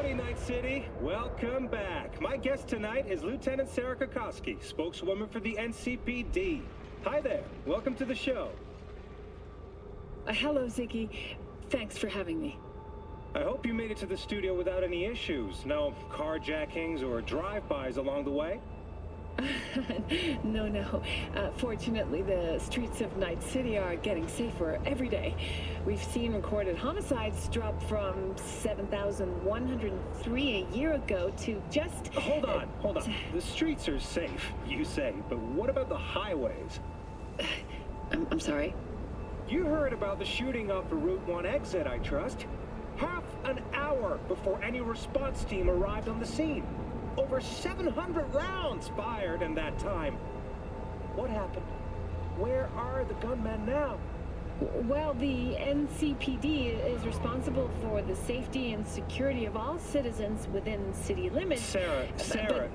Howdy, Night City. Welcome back. My guest tonight is Lieutenant Sarah Kokoski, spokeswoman for the NCPD. Hi there. Welcome to the show. Hello, Ziggy. Thanks for having me. I hope you made it to the studio without any issues. No carjackings or drive-bys along the way? No. Fortunately, the streets of Night City are getting safer every day. We've seen recorded homicides drop from 7,103 a year ago to just... Hold on. The streets are safe, you say, but what about the highways? I'm sorry? You heard about the shooting off the Route 1 exit, I trust. Half an hour before any response team arrived on the scene. Over 700 rounds fired in that time. What happened? Where are the gunmen now? Well, the NCPD is responsible for the safety and security of all citizens within city limits. Sarah,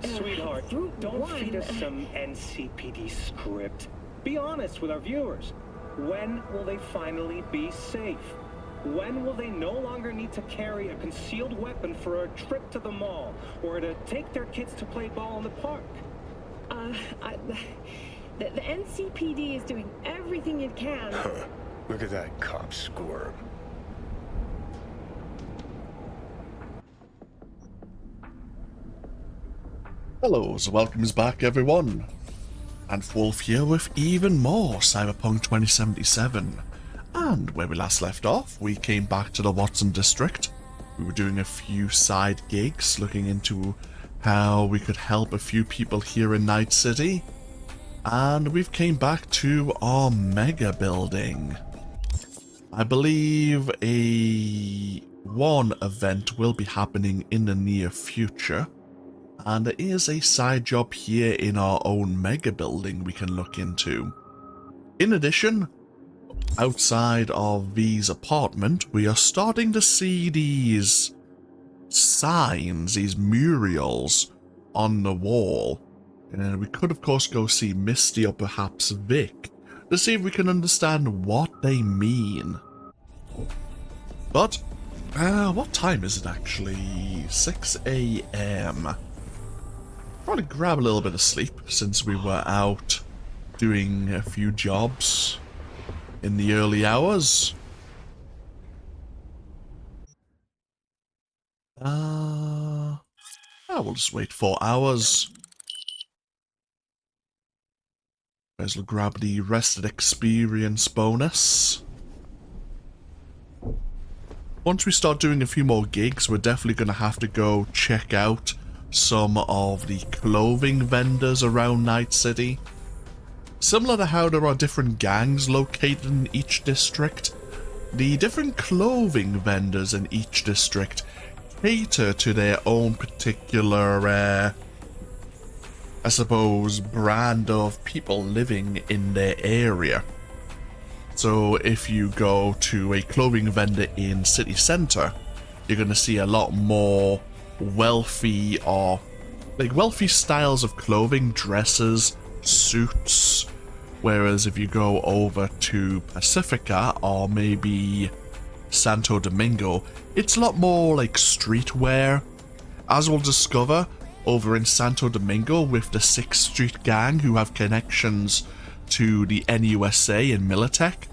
sweetheart, don't feed us some NCPD script. Be honest with our viewers. When will they finally be safe? When will they no longer need to carry a concealed weapon for a trip to the mall or to take their kids to play ball in the park? The NCPD is doing everything it can. Look at that cop squirm. Hello, so welcome back everyone. And Wolf here with even more Cyberpunk 2077. And where we last left off, we came back to the Watson district. We were doing a few side gigs, looking into how we could help a few people here in Night City. And we've came back to our mega building. I believe one event will be happening in the near future. And there is a side job here in our own mega building we can look into. In addition, outside of V's apartment, we are starting to see these signs, these murals on the wall. And we could, of course, go see Misty or perhaps Vic to see if we can understand what they mean. But, what time is it actually? 6 AM. Probably grab a little bit of sleep since we were out doing a few jobs in the early hours. We'll just wait 4 hours. We'll grab the rested experience bonus. Once we start doing a few more gigs, we're definitely going to have to go check out some of the clothing vendors around Night City. Similar to how there are different gangs located in each district, the different clothing vendors in each district cater to their own particular, I suppose, brand of people living in their area. So if you go to a clothing vendor in city centre, you're going to see a lot more wealthy styles of clothing, dresses, suits. Whereas if you go over to Pacifica or maybe Santo Domingo, it's a lot more like streetwear. As we'll discover over in Santo Domingo with the 6th Street Gang who have connections to the NUSA and Militech,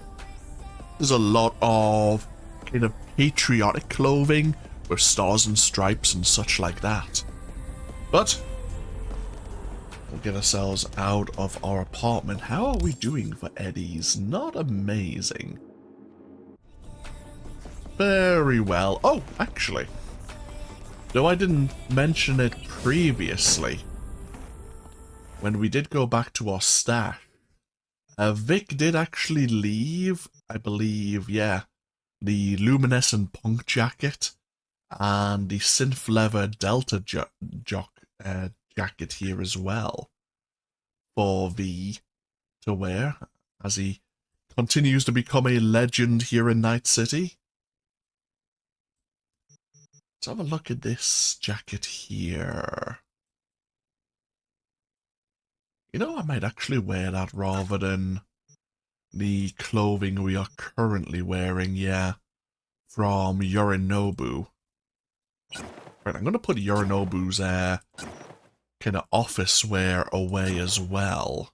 there's a lot of kind of patriotic clothing with stars and stripes and such like that. But we'll get ourselves out of our apartment. How are we doing for eddies? Not amazing. Very well. Oh, actually, though I didn't mention it previously, when we did go back to our stash, Vic did actually leave, I believe, the luminescent punk jacket and the synth leather delta jacket here as well for V to wear as he continues to become a legend here in Night City. Let's have a look at this jacket here. You know, I might actually wear that rather than the clothing we are currently wearing, from Yorinobu. Right, I'm going to put Yorinobu's kind of office wear away as well.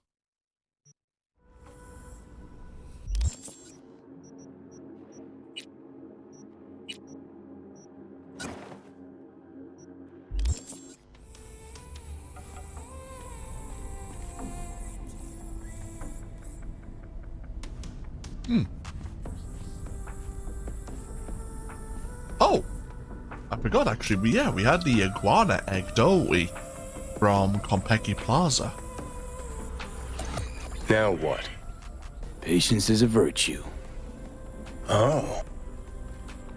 Oh! I forgot actually, we had the iguana egg, don't we? From Konpeki Plaza. Now what? Patience is a virtue. Oh.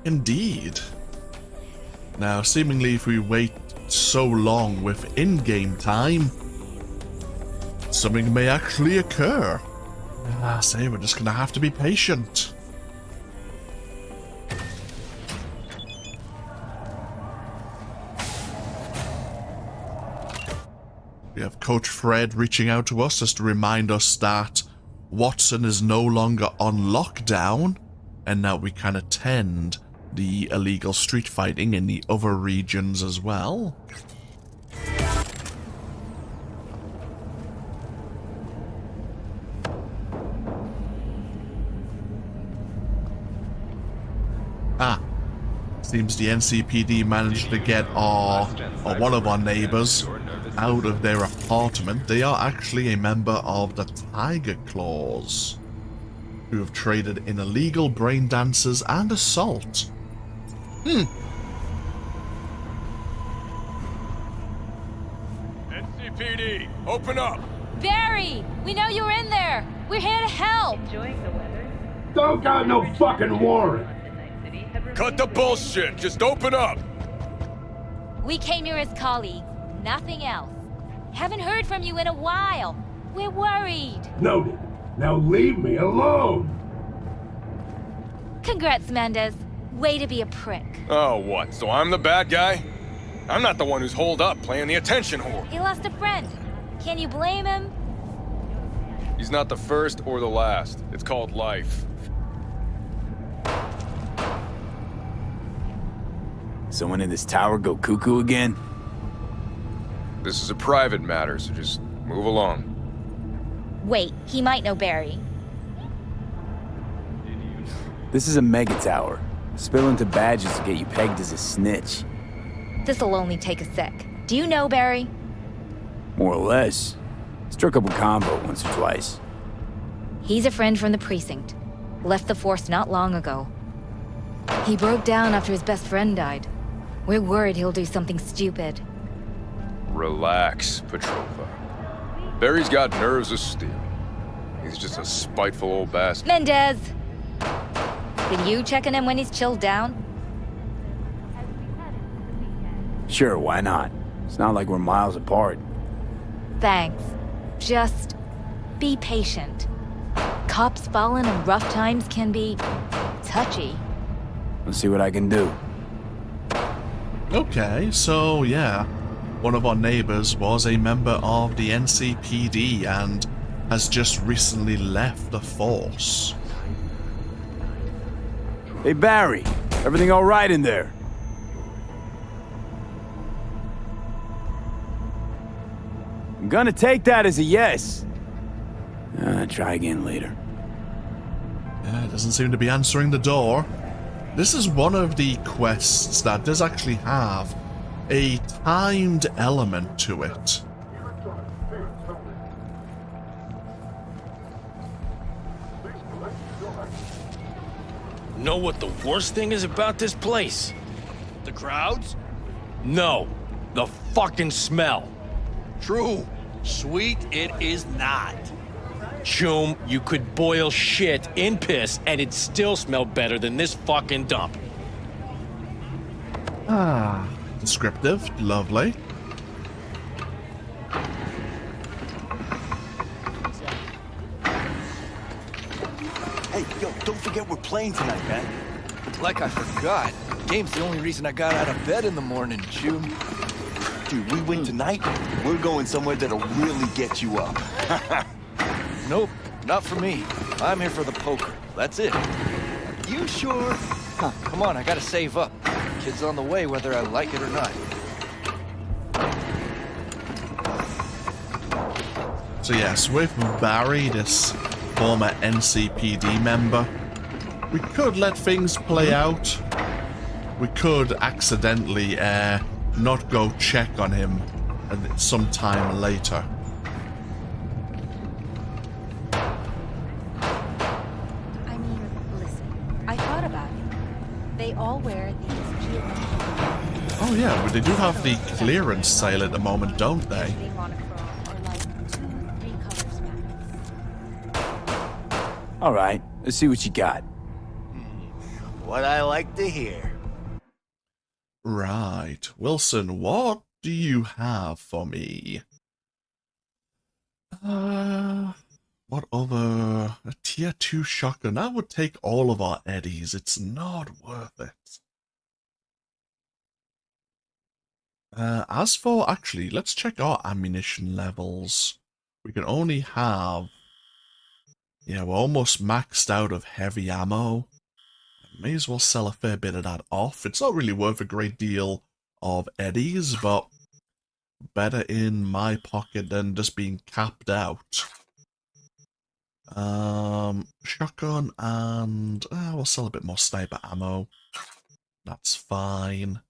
Indeed. Now, seemingly if we wait so long with in-game time, something may actually occur. I say we're just gonna have to be patient. We have Coach Fred reaching out to us just to remind us that Watson is no longer on lockdown, and now we can attend the illegal street fighting in the other regions as well. Seems the NCPD managed to get one of our neighbors out of their apartment. They are actually a member of the Tiger Claws, who have traded in illegal brain dancers and assault. NCPD, open up! Barry! We know you're in there! We're here to help! Enjoying the weather? Don't got no fucking warrant. Cut the bullshit! Just open up! We came here as colleagues, nothing else. Haven't heard from you in a while. We're worried. Noted. Now leave me alone. Congrats, Mendez. Way to be a prick. Oh, what? So I'm the bad guy? I'm not the one who's holed up playing the attention whore. He lost a friend. Can you blame him? He's not the first or the last. It's called life. Someone in this tower go cuckoo again? This is a private matter, so just move along. Wait, he might know Barry. This is a mega tower. Spill into badges to get you pegged as a snitch. This'll only take a sec. Do you know Barry? More or less. Struck up a combo once or twice. He's a friend from the precinct. Left the force not long ago. He broke down after his best friend died. We're worried he'll do something stupid. Relax, Petrova. Barry's got nerves of steel. He's just a spiteful old bastard. Mendez! Can you check on him when he's chilled down? Sure, why not? It's not like we're miles apart. Thanks. Just be patient. Cops falling in rough times can be touchy. Let's see what I can do. Okay, so yeah, one of our neighbors was a member of the NCPD and has just recently left the force. Hey, Barry. Everything all right in there? I'm gonna take that as a yes. Try again later. Yeah, it doesn't seem to be answering the door. This is one of the quests that does actually have a timed element to it. Know what the worst thing is about this place? The crowds? No, the fucking smell. True. Sweet, it is not. Choom, you could boil shit in piss and it'd still smell better than this fucking dump. Ah, descriptive, lovely. Hey, yo, don't forget we're playing tonight, man. Like I forgot. Game's the only reason I got out of bed in the morning, June. Dude, we win tonight, we're going somewhere that'll really get you up. Nope, not for me. I'm here for the poker. That's it. You sure? Come on, I gotta save up. Kid's on the way whether I like it or not. So yes, with Barry, this former NCPD member, we could let things play out. We could accidentally not go check on him sometime later. I mean, listen, I thought about it. They all wear these geometric. Oh yeah, but they do have the clearance sale at the moment, don't they? All right, let's see what you got. What I like to hear. Right. Wilson, what do you have for me? What other... A tier 2 shotgun? That would take all of our eddies. It's not worth it. As for... Actually, let's check our ammunition levels. We can only have... Yeah, we're almost maxed out of heavy ammo. May as well sell a fair bit of that off. It's not really worth a great deal of eddies, but better in my pocket than just being capped out. Shotgun and we'll sell a bit more sniper ammo. That's fine.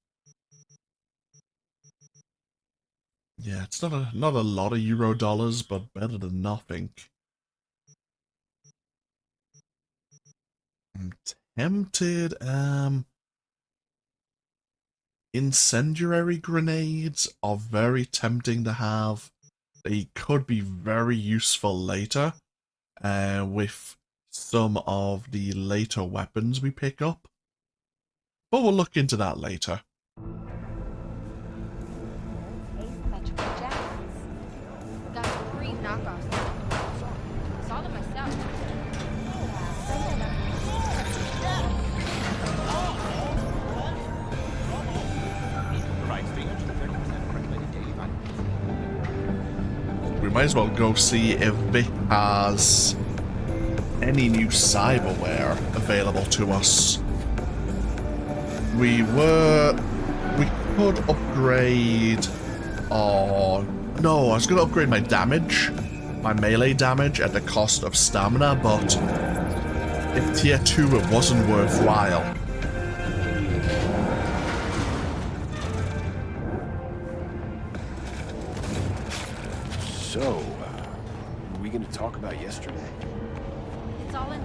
Yeah, it's not a lot of euro dollars, but better than nothing. I'm tempted. Incendiary grenades are very tempting to have. They could be very useful later, with some of the later weapons we pick up. But we'll look into that later. Asymmetrical jackets. Got 3 knockoffs. Saw them myself. We might as well go see if Vic has any new cyberware available to us. We could upgrade our... No, I was going to upgrade my damage, my melee damage at the cost of stamina, but if tier 2 it wasn't worthwhile. So, what are we going to talk about yesterday? It's all in.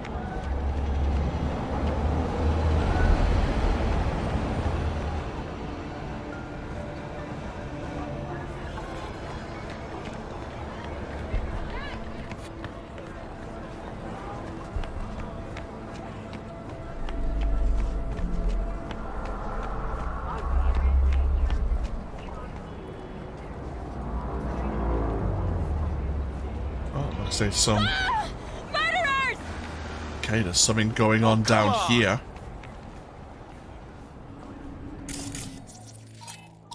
There's some... Murderers! Okay, there's something going on down here.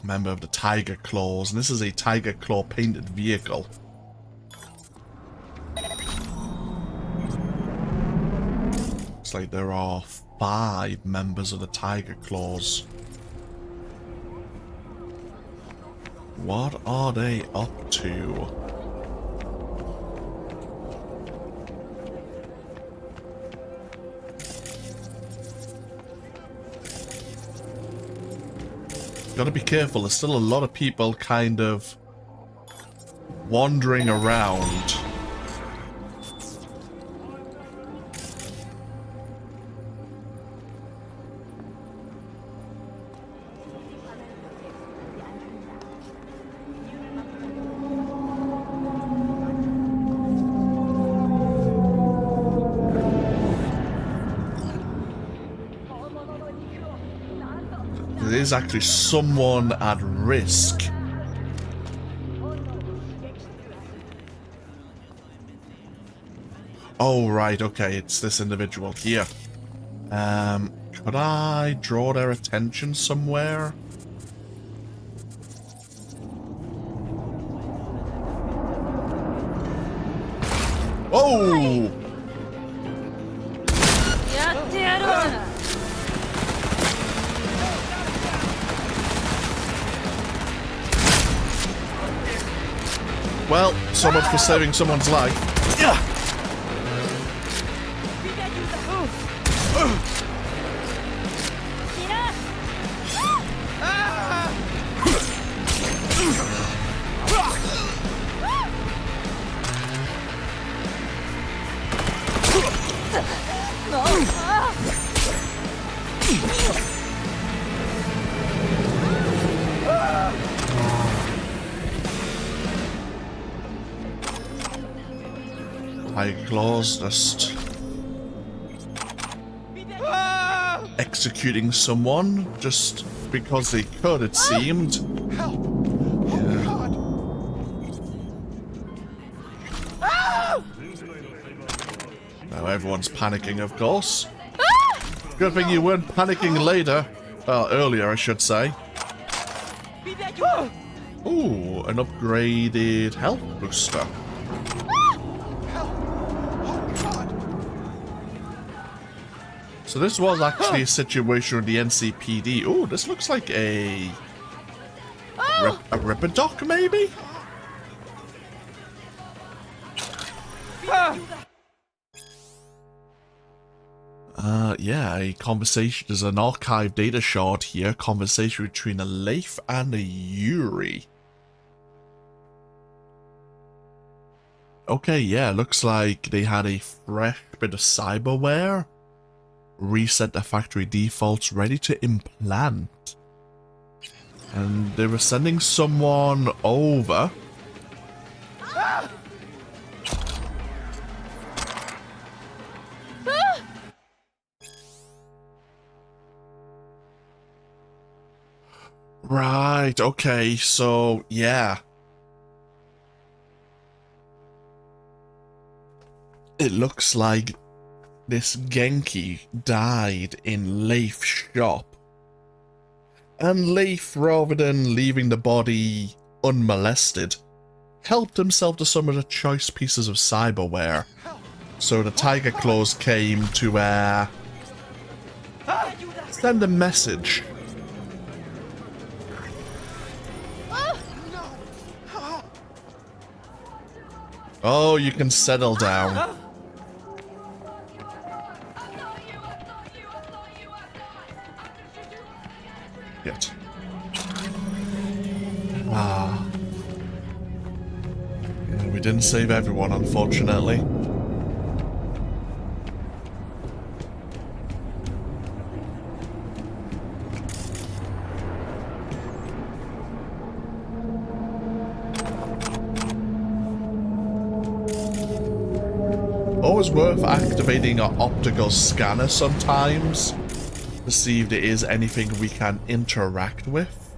Member of the Tiger Claws, and this is a Tiger Claw painted vehicle. Looks like there are 5 members of the Tiger Claws. What are they up to? Gotta be careful, there's still a lot of people kind of wandering around. There is actually someone at risk. Oh, right, okay, it's this individual here. Could I draw their attention somewhere? Oh! Well, so much for saving someone's life. Tiger Claws just executing someone just because they could, it seemed. Help! Yeah. Now everyone's panicking, of course. Good thing you weren't panicking later. Well, earlier, I should say. Ooh, an upgraded health booster. So this was actually a situation with the NCPD. Ooh, this looks like a Ripperdoc, maybe? Yeah, a conversation. There's an archive data shard here. Conversation between a Leif and a Yuri. Okay, yeah, looks like they had a fresh bit of cyberware. Reset the factory defaults, ready to implant. And they were sending someone over. Right, okay, so, yeah. It looks like this Genki died in Leif's shop. And Leif, rather than leaving the body unmolested, helped himself to some of the choice pieces of cyberware. So the Tiger Claws came to, send a message. Oh, you can settle down. Yet. Ah. Yeah, we didn't save everyone, unfortunately. Always worth activating our optical scanner sometimes to see if there is anything we can interact with.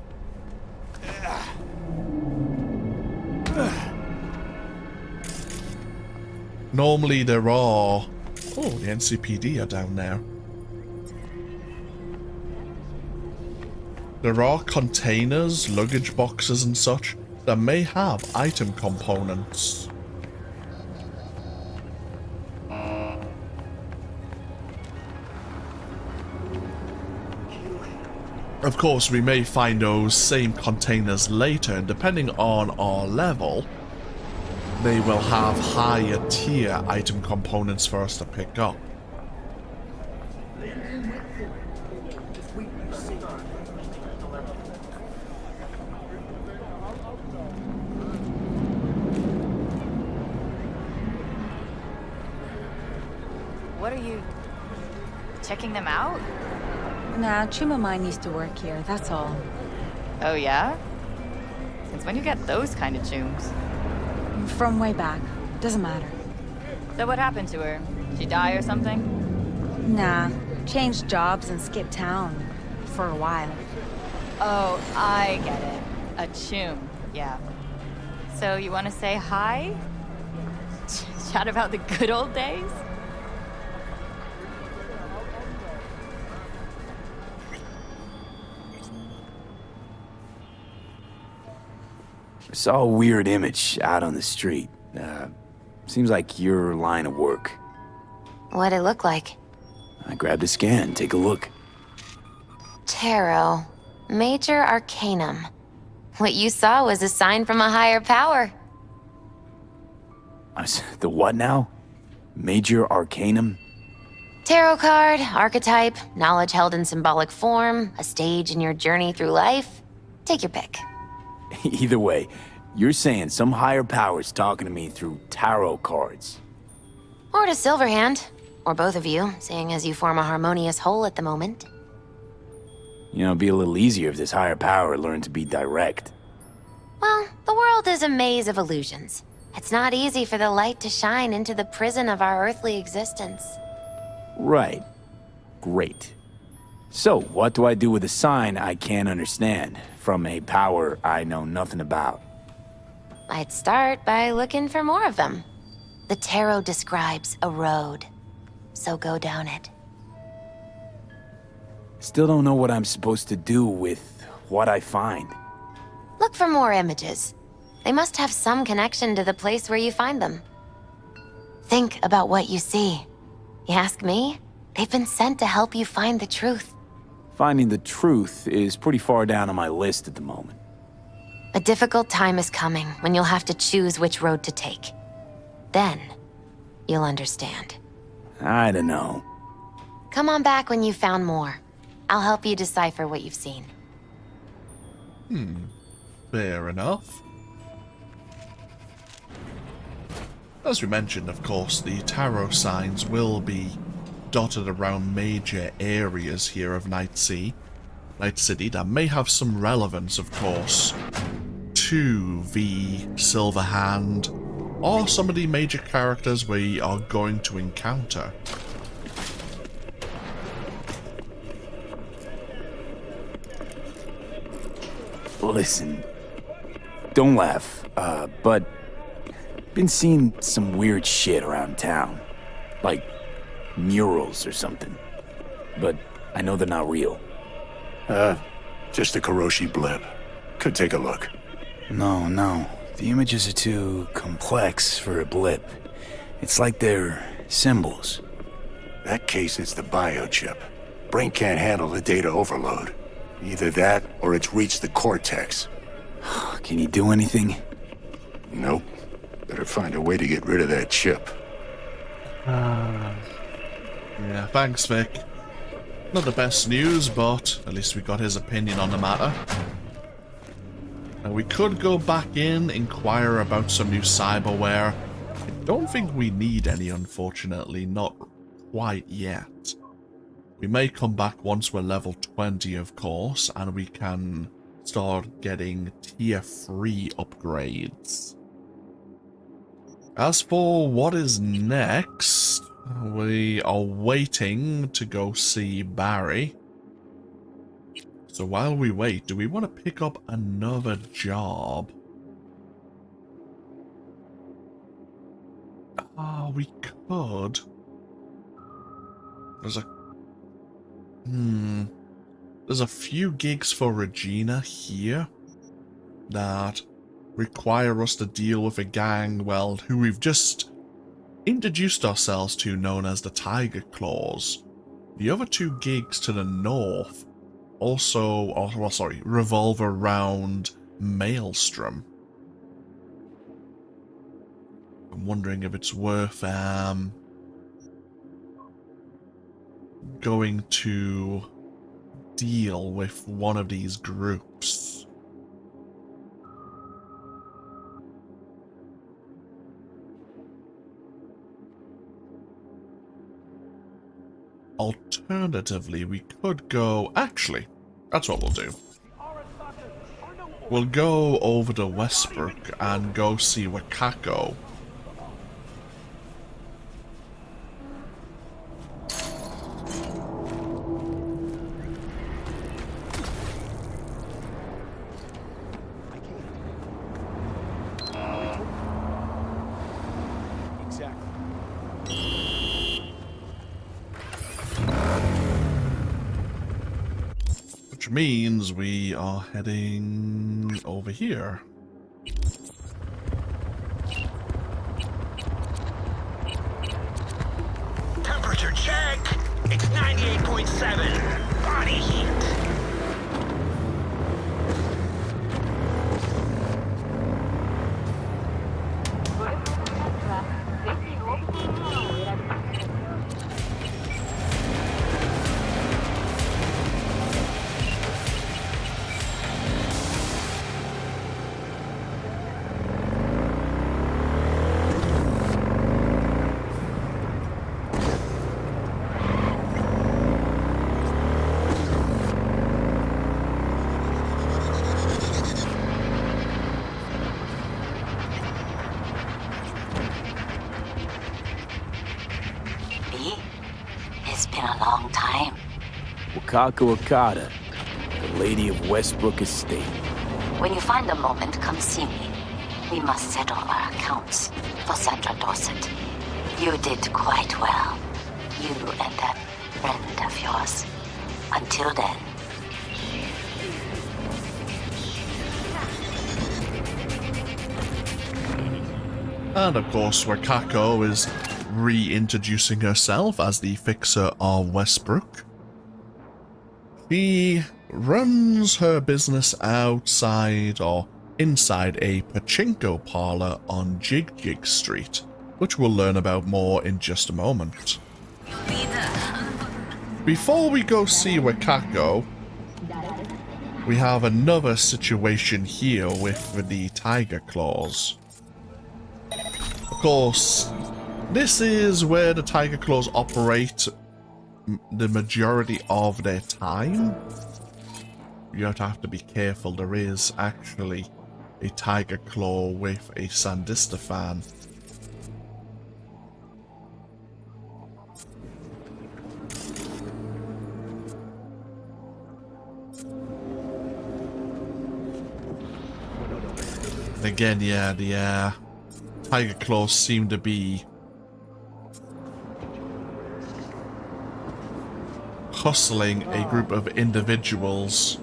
Normally there are... Oh, the NCPD are down there. There are containers, luggage boxes and such that may have item components. Of course, we may find those same containers later, and depending on our level, they will have higher tier item components for us to pick up. What are you... checking them out? Nah, Chuma mine used to work here, that's all. Oh yeah? Since when you get those kind of chooms? From way back. Doesn't matter. So what happened to her? She die or something? Nah, changed jobs and skipped town. For a while. Oh, I get it. A choom, yeah. So you want to say hi? Chat about the good old days? I saw a weird image out on the street. Seems like your line of work. What'd it look like? I grabbed a scan. Take a look. Tarot. Major Arcanum. What you saw was a sign from a higher power. The what now? Major Arcanum? Tarot card, archetype, knowledge held in symbolic form, a stage in your journey through life. Take your pick. Either way, you're saying some higher power's talking to me through tarot cards. Or to Silverhand. Or both of you, seeing as you form a harmonious whole at the moment. You know, it'd be a little easier if this higher power learned to be direct. Well, the world is a maze of illusions. It's not easy for the light to shine into the prison of our earthly existence. Right. Great. So, what do I do with a sign I can't understand, from a power I know nothing about? I'd start by looking for more of them. The tarot describes a road, so go down it. Still don't know what I'm supposed to do with what I find. Look for more images. They must have some connection to the place where you find them. Think about what you see. You ask me? They've been sent to help you find the truth. Finding the truth is pretty far down on my list at the moment. A difficult time is coming when you'll have to choose which road to take. Then, you'll understand. I don't know. Come on back when you've found more. I'll help you decipher what you've seen. Fair enough. As we mentioned, of course, the tarot signs will be dotted around major areas here of Night City that may have some relevance, of course, to the Silverhand or some of the major characters we are going to encounter. Listen, don't laugh, but been seeing some weird shit around town. Like murals or something. But I know they're not real. Just a Kuroshi blip. Could take a look. No. The images are too complex for a blip. It's like they're symbols. That case, it's the biochip. Brain can't handle the data overload. Either that, or it's reached the cortex. Can you do anything? Nope. Better find a way to get rid of that chip. Yeah, thanks, Vic. Not the best news, but at least we got his opinion on the matter. Now, we could go back in, inquire about some new cyberware. I don't think we need any, unfortunately, not quite yet. We may come back once we're level 20, of course, and we can start getting tier 3 upgrades. As for what is next, we are waiting to go see Barry. So while we wait, do we want to pick up another job? We could. There's a few gigs for Regina here that require us to deal with a gang, well, who we've just introduced ourselves to, known as the Tiger Claws. The other 2 gigs to the north also, revolve around Maelstrom. I'm wondering if it's worth going to deal with one of these groups. Alternatively, we could go... Actually, that's what we'll do. We'll go over to Westbrook and go see Wakako. Which means we are heading over here. Temperature check. It's 98.7. Body heat. Kako Okada, the Lady of Westbrook Estate. When you find a moment, come see me. We must settle our accounts for Sandra Dorset. You did quite well. You and that friend of yours. Until then. And of course, Wakako is reintroducing herself as the fixer of Westbrook. She runs her business outside or inside a pachinko parlor on Jig Street, which we'll learn about more in just a moment. Before we go see Wakako, we have another situation here with the Tiger Claws. Of course, this is where the Tiger Claws operate the majority of their time. You have to be careful. There is actually a Tiger Claw with a Sandista fan. And again, yeah, the Tiger Claws seem to be hustling a group of individuals.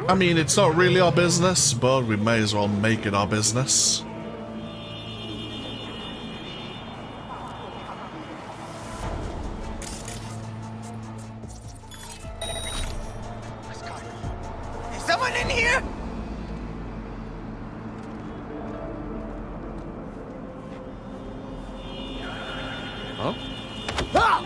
I mean, it's not really our business, but we may as well make it our business. Is someone in here? Huh? Ah!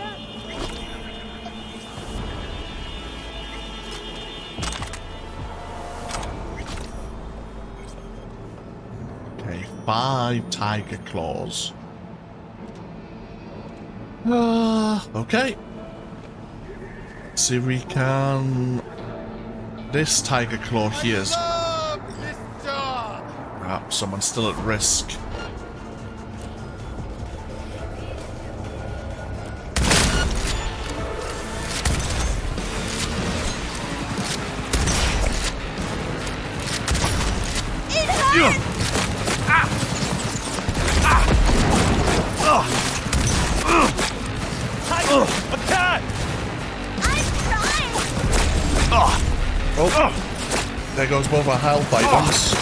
Okay, 5 Tiger Claws. Okay. Let's see if we can... This Tiger Claw here is... Perhaps someone's still at risk. Oh, there goes both our health items.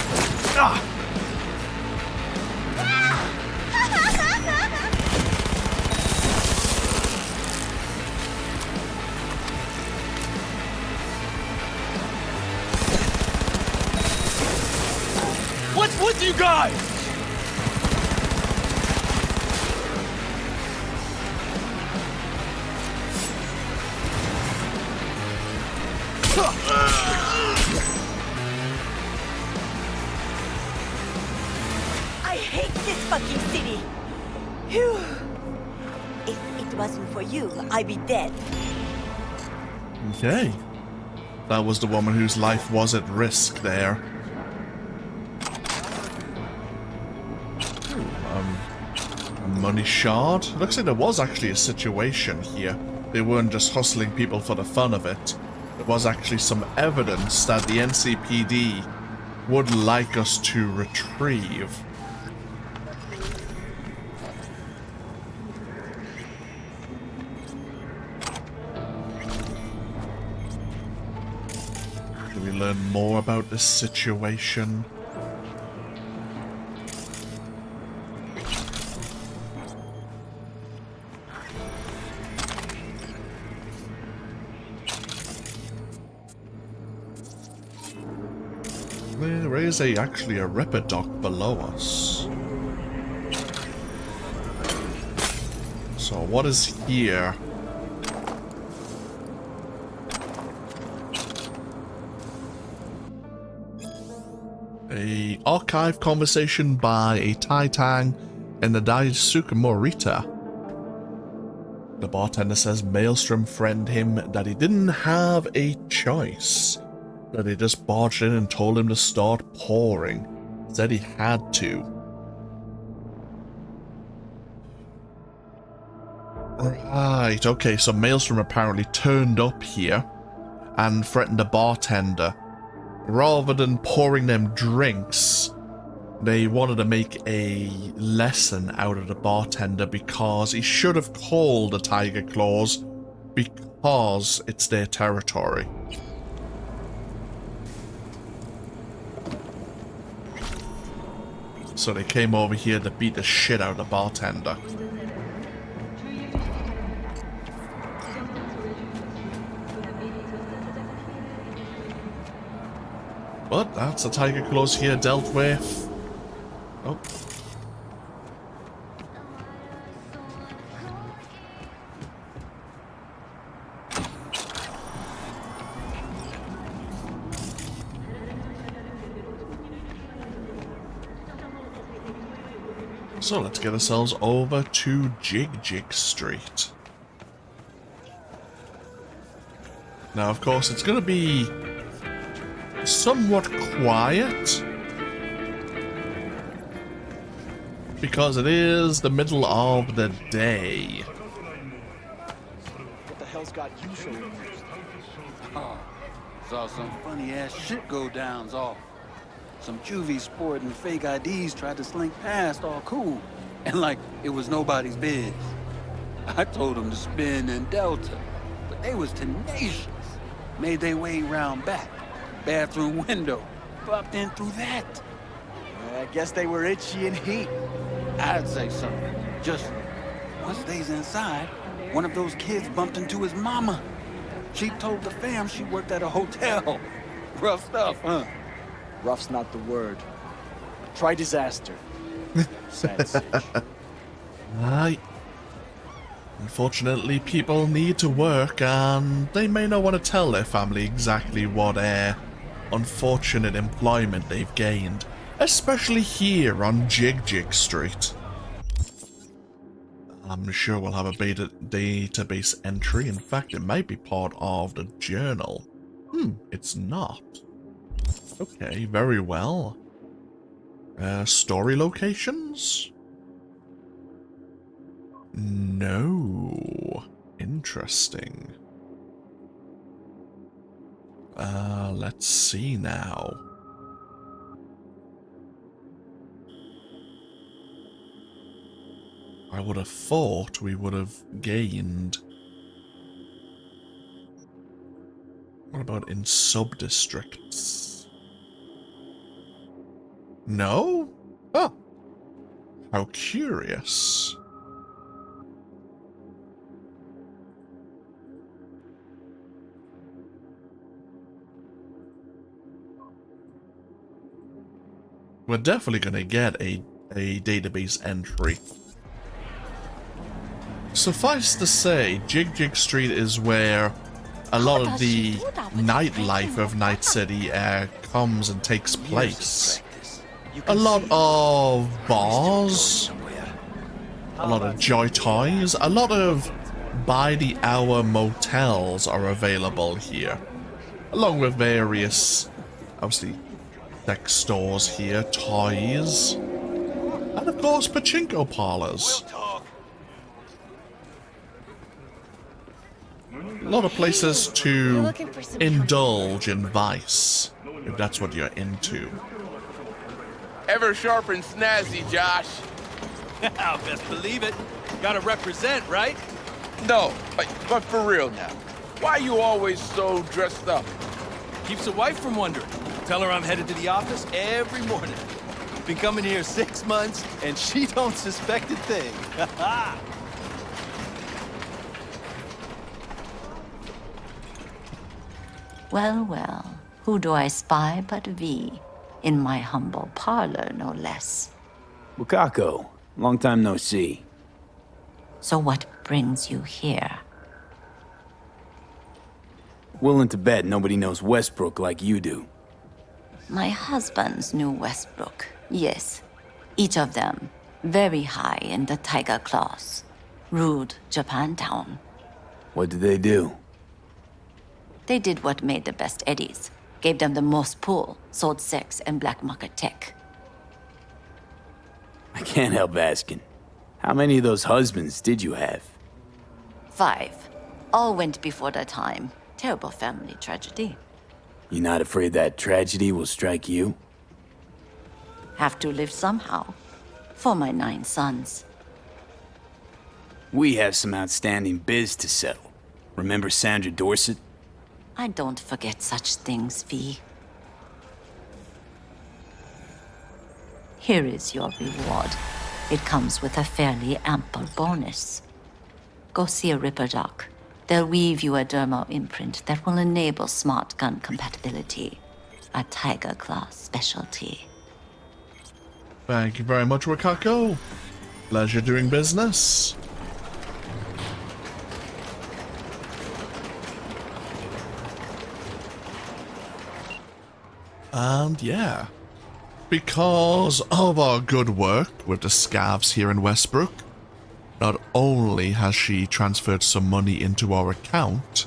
What's with you guys? I hate this fucking city. Phew. If it wasn't for you, I'd be dead. Okay. That was the woman whose life was at risk there. A money shard? Looks like there was actually a situation here. They weren't just hustling people for the fun of it. There was actually some evidence that the NCPD would like us to retrieve. Do we learn more about this situation? There is actually a Ripper dock below us. So what is here? A archive conversation by a Taitang and the Daisuke Morita. The bartender says Maelstrom friend him that he didn't have a choice. that he just barged in and told him to start pouring. Said he had to. Right, okay, so Maelstrom apparently turned up here and threatened the bartender. Rather than pouring them drinks, they wanted to make a lesson out of the bartender because he should have called the Tiger Claws because it's their territory. So they came over here to beat the shit out of the bartender. But that's the Tiger Claws here dealt with. Oh. So let's get ourselves over to Jig Street. Now, of course, it's going to be somewhat quiet because it is the middle of the day. What the hell's got you so confused? Oh, saw some funny ass shit go downs off. Some juvie sporting fake IDs tried to slink past all cool, and like it was nobody's biz. I told them to spin in Delta, but they was tenacious. Made their way round back, bathroom window, popped in through that. I guess they were itchy and heat. I'd say so. Just once they's inside, one of those kids bumped into his mama. She told the fam she worked at a hotel. Rough stuff, huh? Rough's not the word. Try disaster. Sad sitch. Aye. Unfortunately, people need to work, and they may not want to tell their family exactly what unfortunate employment they've gained, especially here on Jig Street. I'm sure we'll have a database entry. In fact, it might be part of the journal. It's not. Okay, very well. Story locations? No. Interesting. Let's see now. I would have thought we would have gained. What about in sub-districts? No? Oh. How curious. We're definitely going to get a database entry. Suffice to say, Jig Street is where a lot of the nightlife of Night City comes and takes place. A lot of bars, a lot of joy toys, a lot of by-the-hour motels are available here, along with various, obviously, sex stores here, toys, and of course pachinko parlors. A lot of places to indulge in vice, if that's what you're into. Ever sharp and snazzy, Josh. Best believe it. Gotta represent, right? No, but for real now. Why you always so dressed up? Keeps the wife from wondering. Tell her I'm headed to the office every morning. Been coming here 6 months, and she don't suspect a thing. Well, well, who do I spy but V? In my humble parlor, no less. Wakako, long time no see. So what brings you here? Willing to bet nobody knows Westbrook like you do. My husbands knew Westbrook, yes. Each of them very high in the Tiger Claws. Ruled Japantown. What did they do? They did what made the best eddies. Gave them the most pull, sold sex and black market tech. I can't help asking. How many of those husbands did you have? 5. All went before their time. Terrible family tragedy. You not afraid that tragedy will strike you? Have to live somehow. For my 9 sons. We have some outstanding biz to settle. Remember Sandra Dorset? I don't forget such things, V. Here is your reward. It comes with a fairly ample bonus. Go see a Ripper doc. They'll weave you a dermal imprint that will enable smart gun compatibility. A Tiger Claw specialty. Thank you very much, Wakako. Pleasure doing business. And yeah, because of our good work with the scavs here in Westbrook, not only has she transferred some money into our account,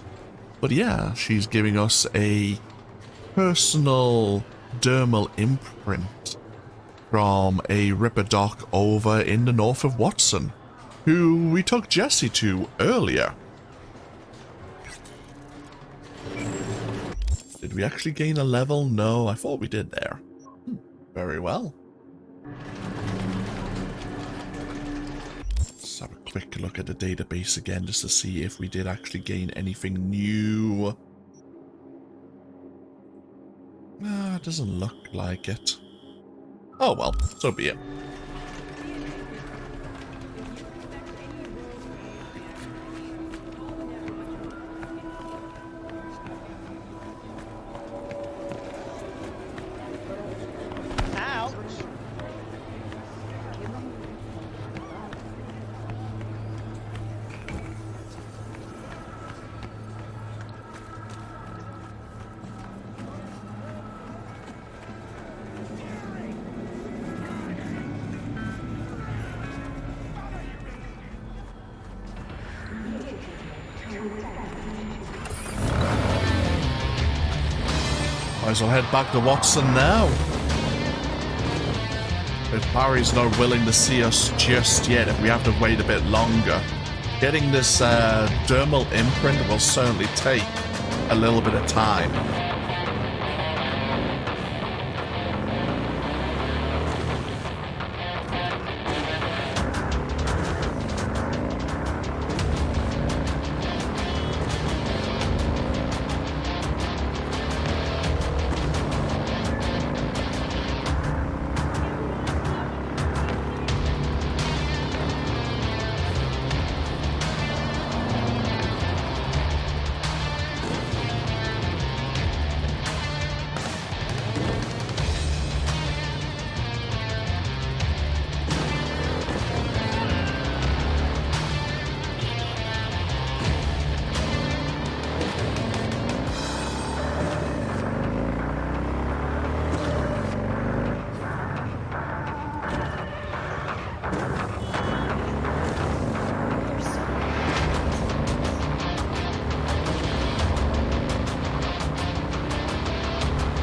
but yeah, she's giving us a personal dermal imprint from a Ripper doc over in the north of Watson, who we took Jesse to earlier. Did we actually gain a level? No, I thought we did there. Very well. Let's have a quick look at the database again just to see if we did actually gain anything new. It doesn't look like it. Oh well, so be it. Might as well head back to Watson now. If Barry's not willing to see us just yet, if we have to wait a bit longer, getting this dermal imprint will certainly take a little bit of time.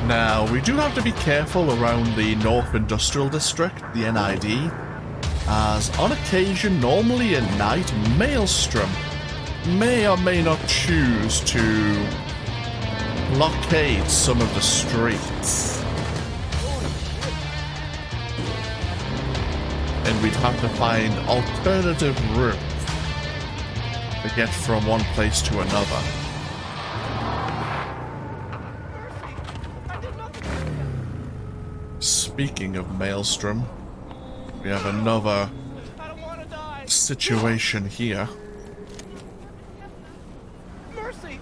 Now, we do have to be careful around the North Industrial District, the NID, as on occasion, normally at night, Maelstrom may or may not choose to blockade some of the streets. And we'd have to find alternative routes to get from one place to another. Speaking of Maelstrom, we have another situation here. Mercy!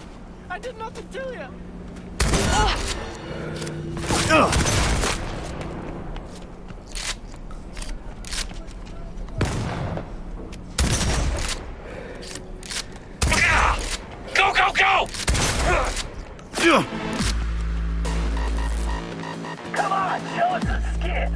I did nothing to you! Go, go, go! Come on, show us the skin!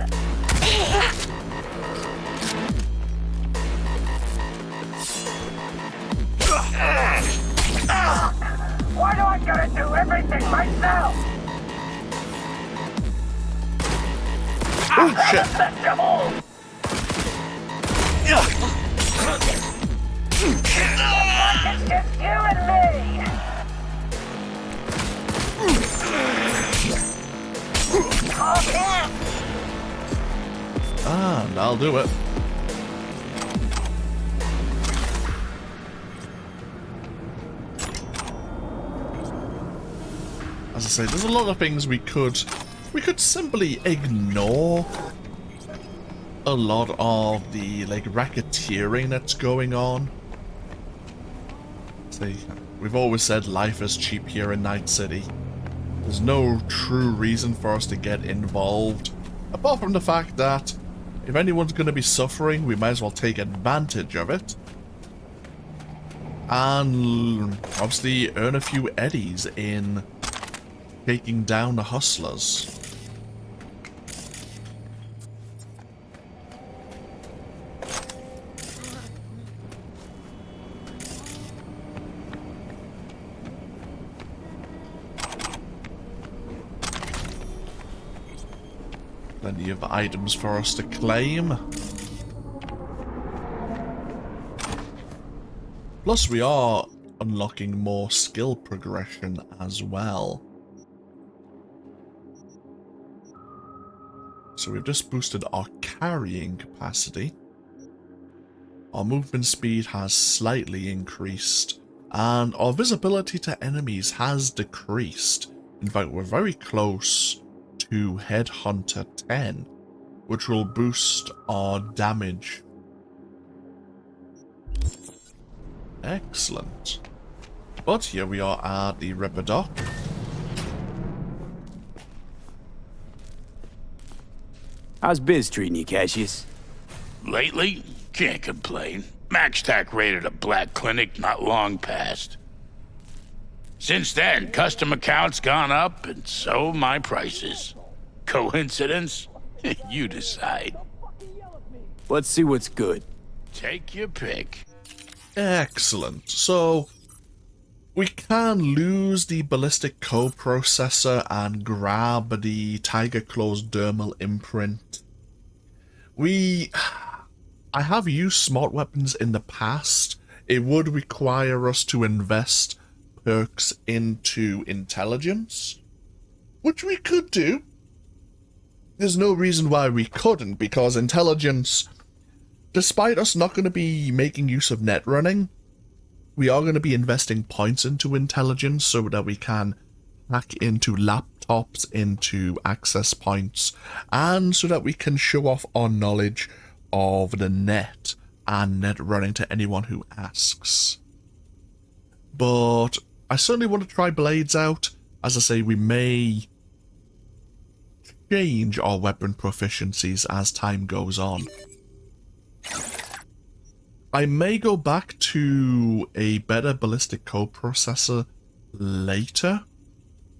Why do I gotta do everything myself? Oh, shit. It's just you and me. Ah, that'll do it. As I say, there's a lot of things we could simply ignore. A lot of the like racketeering that's going on. See, we've always said life is cheap here in Night City. There's no true reason for us to get involved, apart from the fact that if anyone's going to be suffering, we might as well take advantage of it. And obviously earn a few eddies in taking down the hustlers. Plenty of items for us to claim. Plus we are unlocking more skill progression as well. So we've just boosted our carrying capacity. Our movement speed has slightly increased. And our visibility to enemies has decreased. In fact, we're very close to Headhunter 10, which will boost our damage. Excellent. But here we are at the Ripper Dock. How's biz treating you, Cassius? Lately, can't complain. MaxTac raided a black clinic not long past. Since then, custom accounts gone up, and so my prices. Coincidence? You decide. Let's see what's good. Take your pick. Excellent. So, we can lose the ballistic coprocessor and grab the Tiger Claw's dermal imprint. I have used smart weapons in the past. It would require us to invest perks into intelligence, which we could do. There's no reason why we couldn't, because intelligence, despite us not going to be making use of net running, we are going to be investing points into intelligence so that we can hack into laptops, into access points, and so that we can show off our knowledge of the net and net running to anyone who asks. But I certainly want to try blades out. As I say, we may change our weapon proficiencies as time goes on. I may go back to a better ballistic coprocessor later,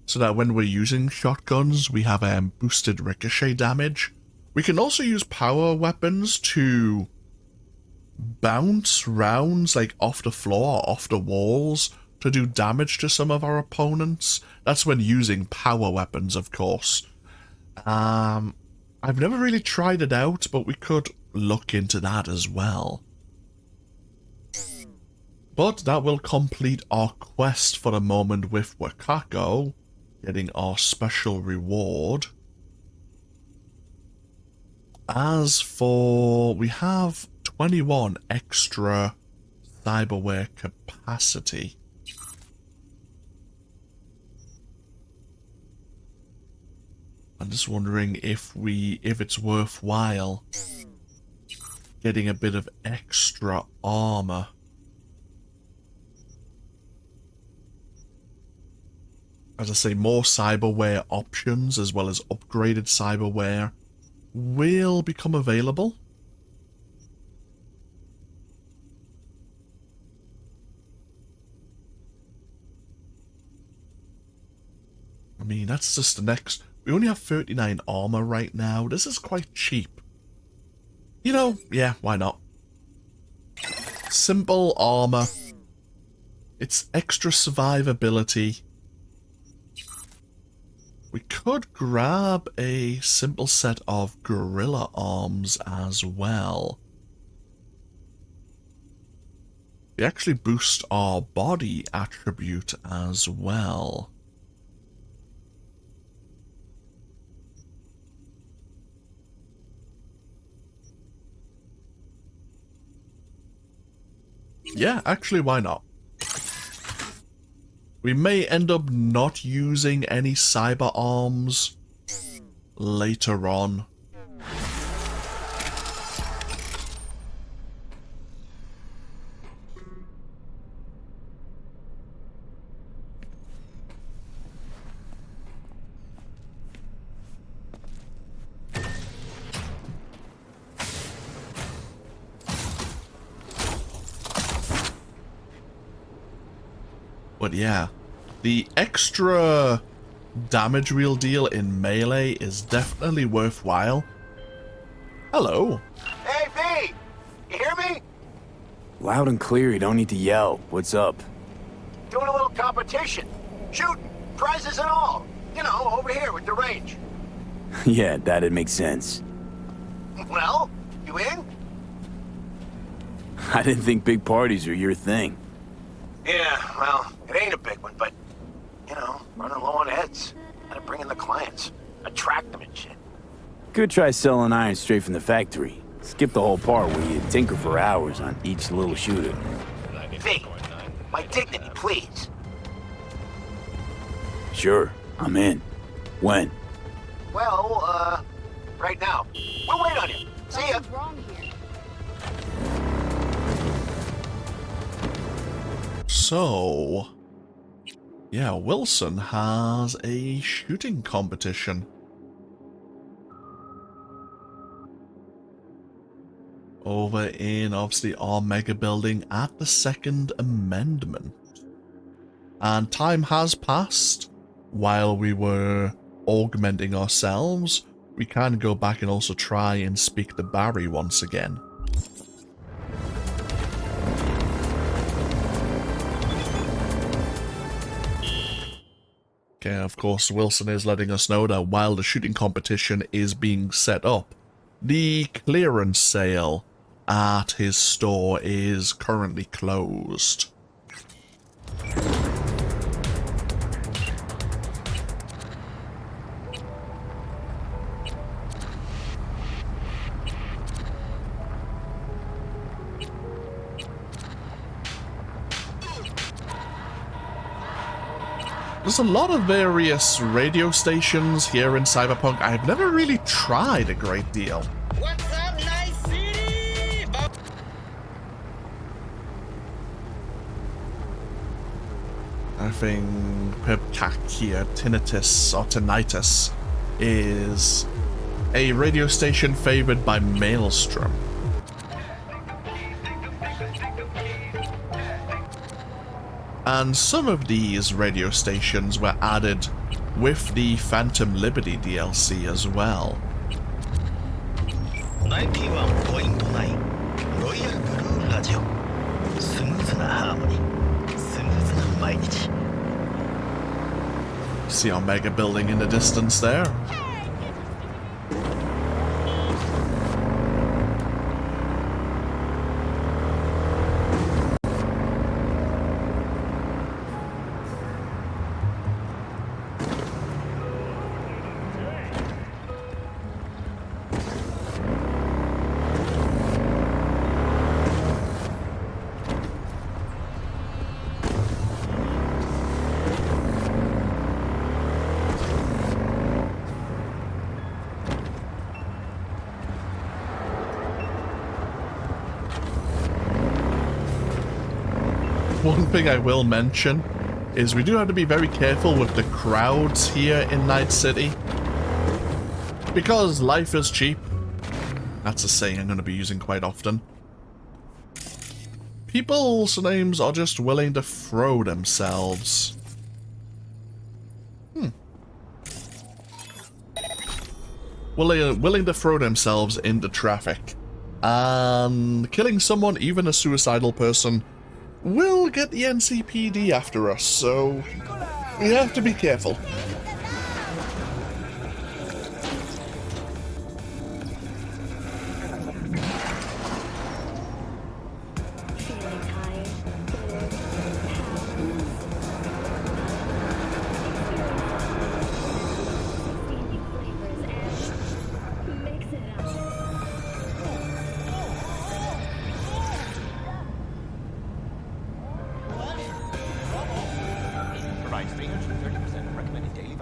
so that when we're using shotguns, we have boosted ricochet damage. We can also use power weapons to bounce rounds like off the floor or off the walls to do damage to some of our opponents. That's when using power weapons, of course. I've never really tried it out, but we could look into that as well. But that will complete our quest for the moment with Wakako, getting our special reward. As for, we have 21 extra cyberware capacity. I'm just wondering if it's worthwhile getting a bit of extra armor. As I say, more cyberware options as well as upgraded cyberware will become available. I mean, that's just the next... We only have 39 armor right now. This is quite cheap. You know, yeah, why not? Simple armor. It's extra survivability. We could grab a simple set of gorilla arms as well. They actually boost our body attribute as well. Yeah, actually, why not? We may end up not using any cyber arms later on. But yeah, the extra damage we'll deal in melee is definitely worthwhile. Hello. Hey, V! You hear me? Loud and clear, you don't need to yell. What's up? Doing a little competition. Shooting. Prizes and all. You know, over here with the range. Yeah, that'd make sense. Well, you in? I didn't think big parties were your thing. Yeah, well, it ain't a big one, but, you know, running low on heads. Gotta bring in the clients. Attract them and shit. Could try selling iron straight from the factory. Skip the whole part where you tinker for hours on each little shooter. V, my dignity, please. Sure, I'm in. When? Well, right now. We'll wait on you. See ya. So, yeah, Wilson has a shooting competition. Over in, obviously, our mega building at the Second Amendment. And time has passed while we were augmenting ourselves. We can go back and also try and speak to Barry once again. Okay, of course, Wilson is letting us know that while the shooting competition is being set up, the clearance sale at his store is currently closed. There's a lot of various radio stations here in Cyberpunk. I've never really tried a great deal. What's up, nice city? I think Pepcakia Tinnitus or Tinnitus is a radio station favored by Maelstrom. And some of these radio stations were added with the Phantom Liberty DLC as well. 91.9 ロイヤルブルーラジオスムーズなハーモニースムーズな毎日 See our mega building in the distance there? One thing I will mention is we do have to be very careful with the crowds here in Night City. Because life is cheap. That's a saying I'm going to be using quite often. People's names are just willing to throw themselves. Willing to throw themselves into traffic. And killing someone, even a suicidal person, will get the NCPD after us, so we have to be careful.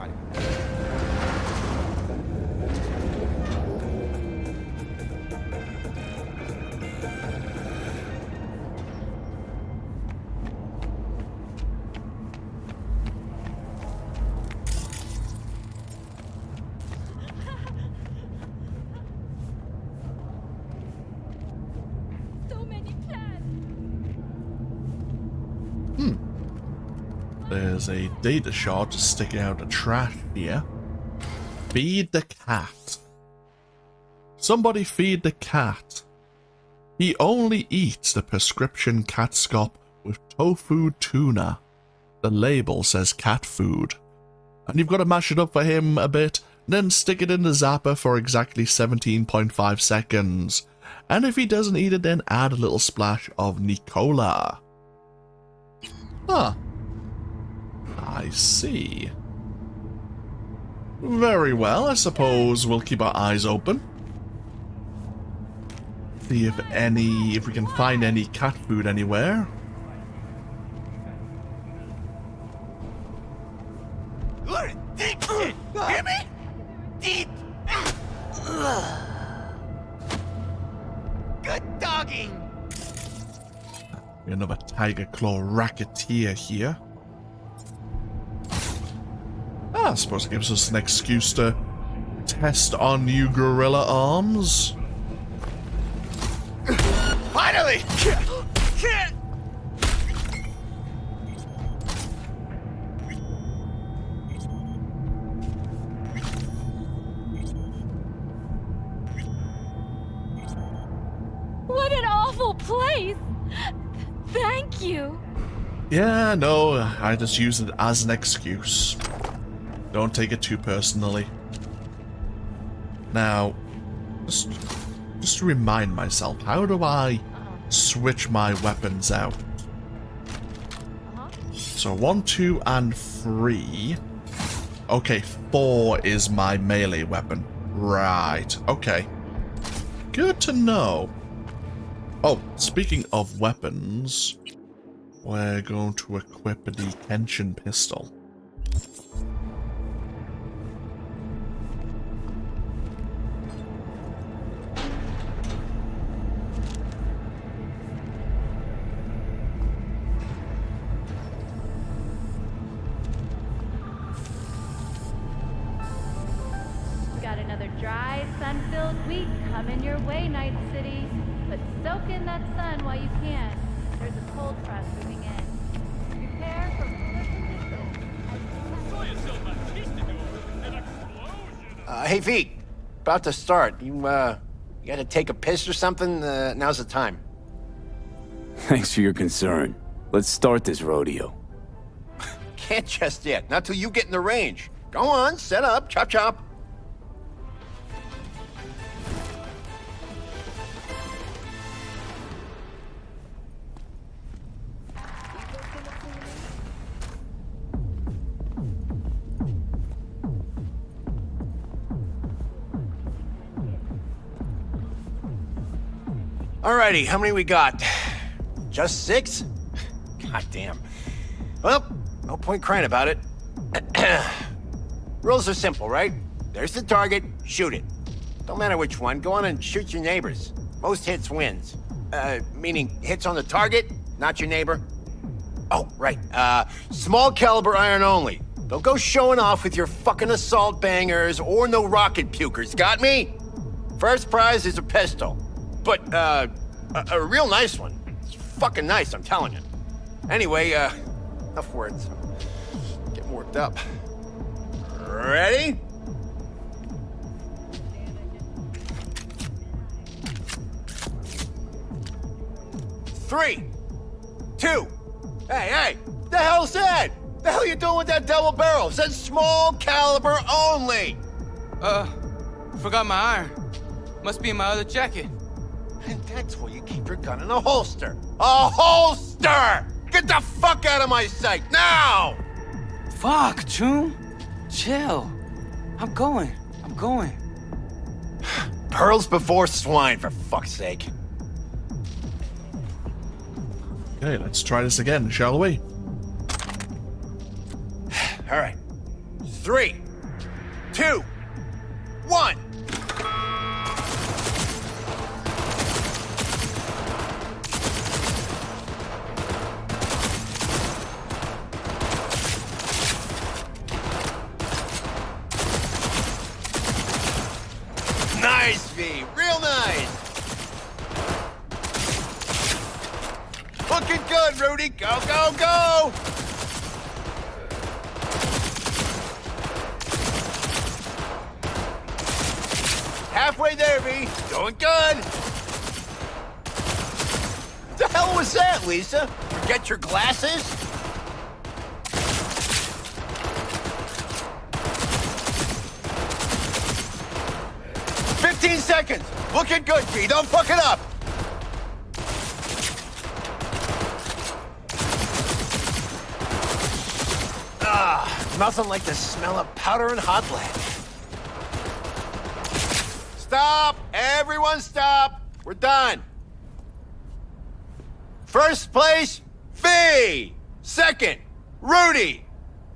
everybody. There's a data shard just sticking out of trash here. Feed the cat. Somebody feed the cat. He only eats the prescription cat scop with tofu tuna. The label says cat food. And you've got to mash it up for him a bit, then stick it in the zapper for exactly 17.5 seconds. And if he doesn't eat it, then add a little splash of Nicola. Huh. I see. Very well, I suppose we'll keep our eyes open. See if we can find any cat food anywhere. You're a deep shit. Hear me? Deep. Good dogging. Another Tiger Claw racketeer here. I suppose it gives us an excuse to test our new gorilla arms. Finally! What an awful place! Thank you. Yeah, no, I just use it as an excuse. Don't take it too personally. Now, just to remind myself, how do I switch my weapons out? So 1, 2, and 3. Okay, 4 is my melee weapon. Right, okay. Good to know. Oh, speaking of weapons, we're going to equip the Kenshin pistol. Got another dry, sun-filled week coming your way, Night City. But soak in that sun while you can. There's a cold front moving in. Prepare for cooler conditions. Hey, Pete. About to start. You gotta take a piss or something? Now's the time. Thanks for your concern. Let's start this rodeo. Can't just yet. Not till you get in the range. Go on, set up, chop chop. Alrighty, how many we got? Just 6? God damn. Well, no point crying about it. Rules are simple, right? There's the target, shoot it. Don't matter which one, go on and shoot your neighbors. Most hits wins. Meaning hits on the target, not your neighbor. Oh, right, small caliber iron only. Don't go showing off with your fucking assault bangers or no rocket pukers, got me? First prize is a pistol. But, a real nice one. It's fucking nice, I'm telling you. Anyway, enough words. I'm getting worked up. Ready? Three, 2. Hey, the hell's that? The hell you doing with that double barrel? It says small caliber only. Forgot my iron. Must be in my other jacket. And that's where you keep your gun in a holster. A holster! Get the fuck out of my sight, now! Fuck, Choom. Chill. I'm going. Pearls before swine, for fuck's sake. Okay, let's try this again, shall we? All right. 3, 2, 1. Nice, V. Real nice. Looking good, Rudy. Go, go, go. Halfway there, V. Doing good. The hell was that, Lisa? Forget your glasses? Seconds. Looking good, V. Don't fuck it up. Nothing like the smell of powder and hot lead. Stop! Everyone stop! We're done. First place, V. Second, Rudy.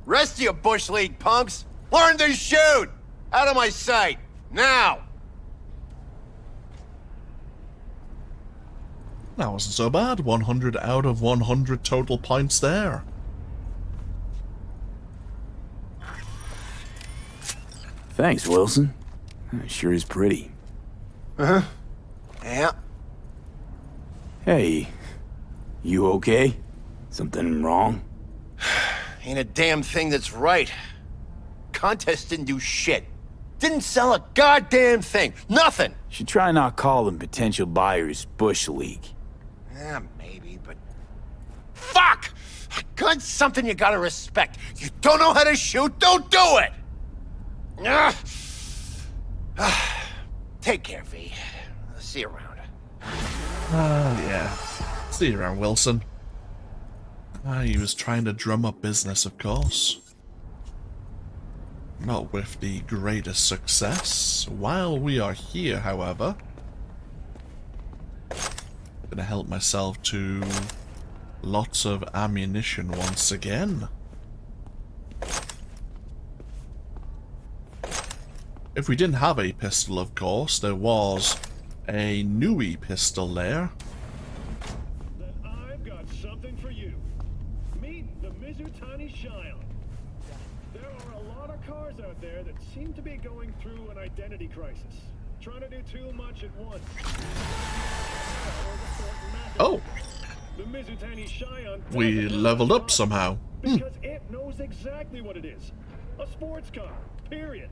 Rest of you Bush League punks, learn to shoot. Out of my sight. Now. That wasn't so bad. 100 out of 100 total points there. Thanks, Wilson. Sure is pretty. Uh-huh. Yeah. Hey, you okay? Something wrong? Ain't a damn thing that's right. Contest didn't do shit. Didn't sell a goddamn thing. Nothing. Should try not call them potential buyers Bush League. Yeah, maybe, but... Fuck! A gun's something you gotta respect. You don't know how to shoot, don't do it! Take care, V. See you around. Yeah. See you around, Wilson. He was trying to drum up business, of course. Not with the greatest success. While we are here, however, gonna help myself to lots of ammunition once again. If we didn't have a pistol, of course, there was a newie pistol there. Then I've got something for you. Meet the Mizutani Shion. There are a lot of cars out there that seem to be going through an identity crisis. Trying to do too much at once. Oh! The Mizutani Shion We leveled up somehow. because it knows exactly what it is. A sports car, period.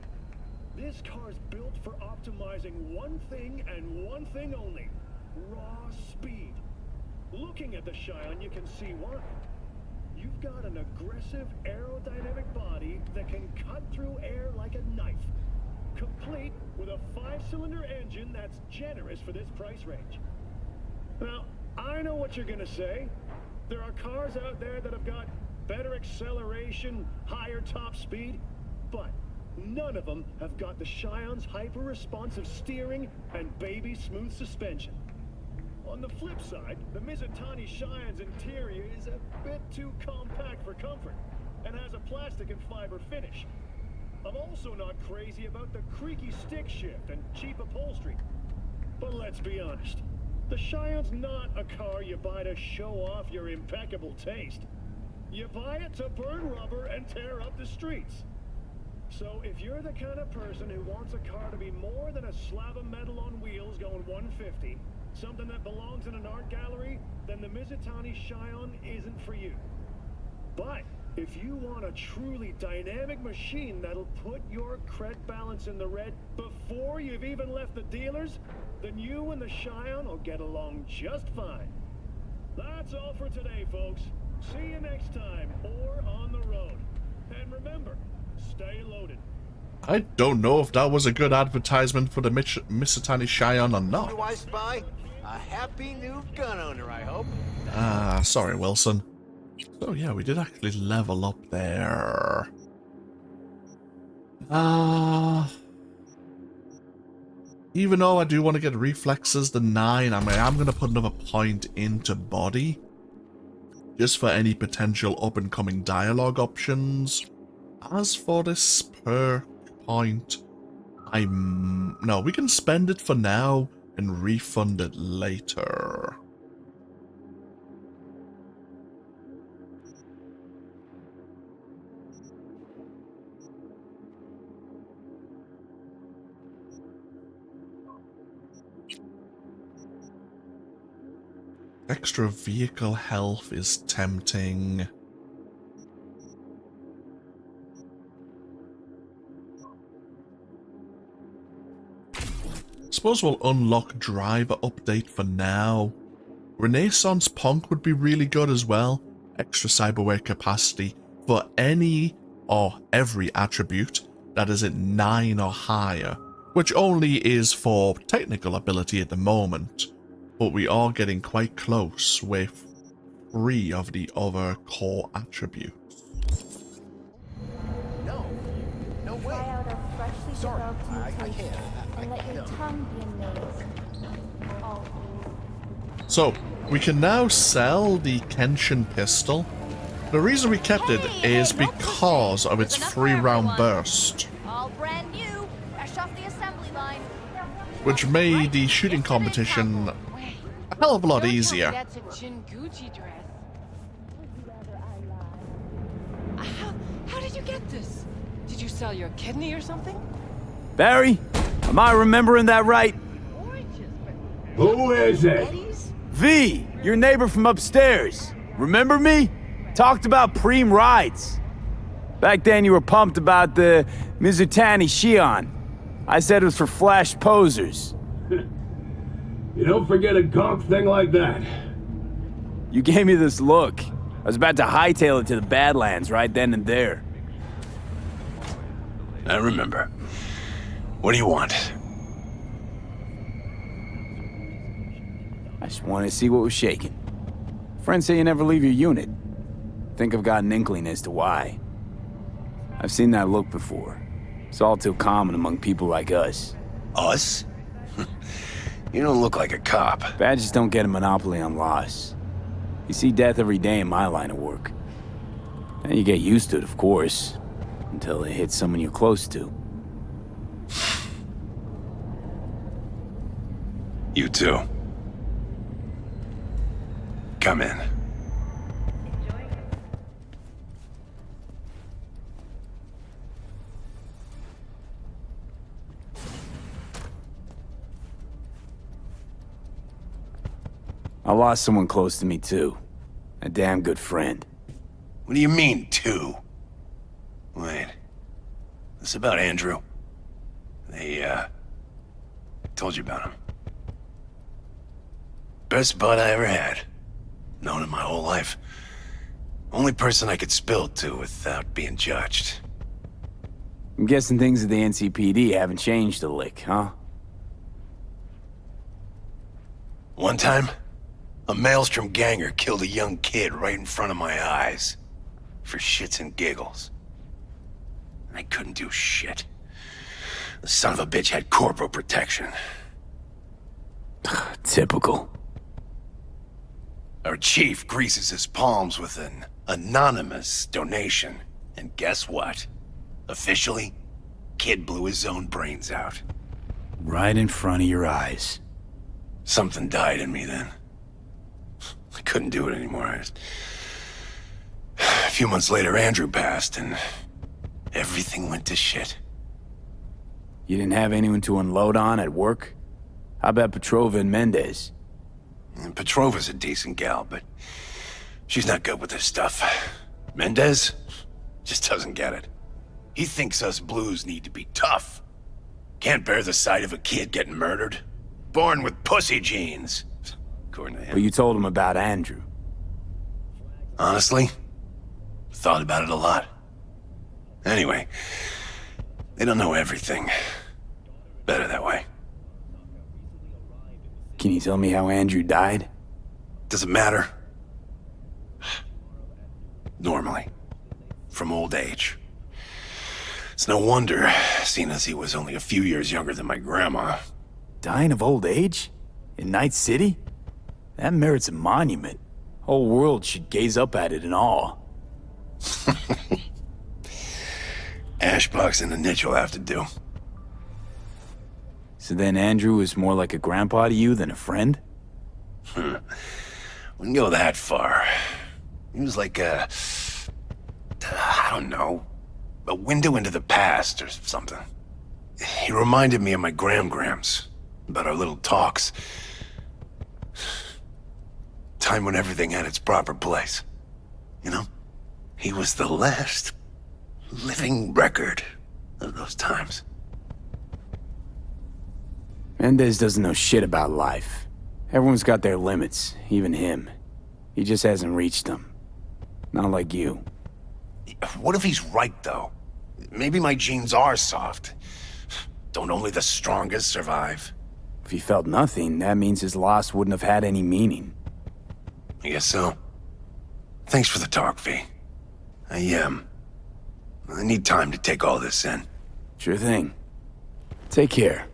This car's built for optimizing one thing and one thing only. Raw speed. Looking at the Shion, you can see why. You've got an aggressive aerodynamic body that can cut through air like a knife. Complete with a 5-cylinder engine that's generous for this price range. Now, I know what you're gonna say. There are cars out there that have got better acceleration, higher top speed, but none of them have got the Shion's hyper-responsive steering and baby smooth suspension. On the flip side, the Mizutani Shion's interior is a bit too compact for comfort and has a plastic and fiber finish. I'm also not crazy about the creaky stick shift and cheap upholstery. But let's be honest, the Shion's not a car you buy to show off your impeccable taste. You buy it to burn rubber and tear up the streets. So if you're the kind of person who wants a car to be more than a slab of metal on wheels going 150, something that belongs in an art gallery, then the Mizutani Shion isn't for you. But if you want a truly dynamic machine that'll put your cred balance in the red before you've even left the dealers, then you and the Shion will get along just fine. That's all for today, folks. See you next time, or on the road. And remember, stay loaded. I don't know if that was a good advertisement for the Mizutani Shion or not. Who do I spy? A happy new gun owner, I hope. Sorry, Wilson. So yeah, we did actually level up there. Even though I do want to get reflexes, the 9, I mean, I'm going to put another point into body. Just for any potential up-and-coming dialogue options. As for this perk point, no, we can spend it for now and refund it later. Extra vehicle health is tempting. Suppose we'll unlock driver update for now. Renaissance Punk would be really good as well. Extra cyberware capacity for any or every attribute that is at 9 or higher, which only is for technical ability at the moment, but we are getting quite close with 3 of the other core attributes. No way. Try out a freshly developed mutation and let your tongue be amazed. So, we can now sell the Kenshin pistol. The reason we kept it is because of its 3-round burst, All brand new, fresh off the assembly line. which made the shooting competition a hell of a lot easier. That's a Chinguchi dress. How did you get this? Did you sell your kidney or something? Barry, am I remembering that right? Who is it? V, your neighbor from upstairs. Remember me? Talked about preem rides. Back then you were pumped about the Mizutani Shion. I said it was for flash posers. You don't forget a gonk thing like that. You gave me this look. I was about to hightail it to the Badlands right then and there. I remember. What do you want? I just wanted to see what was shaking. Friends say you never leave your unit. Think I've got an inkling as to why. I've seen that look before. It's all too common among people like us. Us? You don't look like a cop. Badges don't get a monopoly on loss. You see death every day in my line of work. And you get used to it, of course, until it hits someone you're close to. You too. Come in. I lost someone close to me too. A damn good friend. What do you mean, two? Wait. This about Andrew? They, told you about him. Best bud I ever had. Known him my whole life. Only person I could spill it to without being judged. I'm guessing things at the NCPD haven't changed a lick, huh? One time, a Maelstrom ganger killed a young kid right in front of my eyes. For shits and giggles. I couldn't do shit. The son of a bitch had corporal protection. Typical. Our chief greases his palms with an anonymous donation. And guess what? Officially, kid blew his own brains out. Right in front of your eyes. Something died in me then. I couldn't do it anymore. A few months later, Andrew passed, and everything went to shit. You didn't have anyone to unload on at work? How about Petrova and Mendez? And Petrova's a decent gal, but she's not good with this stuff. Mendez just doesn't get it. He thinks us blues need to be tough. Can't bear the sight of a kid getting murdered. Born with pussy genes, according to him. But you told him about Andrew. Honestly, thought about it a lot. Anyway, they don't know everything. Better that way. Can you tell me how Andrew died? Does it matter? Normally. From old age. It's no wonder, seeing as he was only a few years younger than my grandma. Dying of old age? In Night City? That merits a monument. Whole world should gaze up at it in awe. Ashbox and the niche will have to do. So then Andrew was more like a grandpa to you than a friend? Wouldn't go that far. He was like I don't know, a window into the past or something. He reminded me of my grams, about our little talks. Time when everything had its proper place. You know? He was the last living record of those times. Mendez doesn't know shit about life. Everyone's got their limits, even him. He just hasn't reached them. Not like you. What if he's right, though? Maybe my genes are soft. Don't only the strongest survive? If he felt nothing, that means his loss wouldn't have had any meaning. I guess so. Thanks for the talk, V. I need time to take all this in. Sure thing. Take care.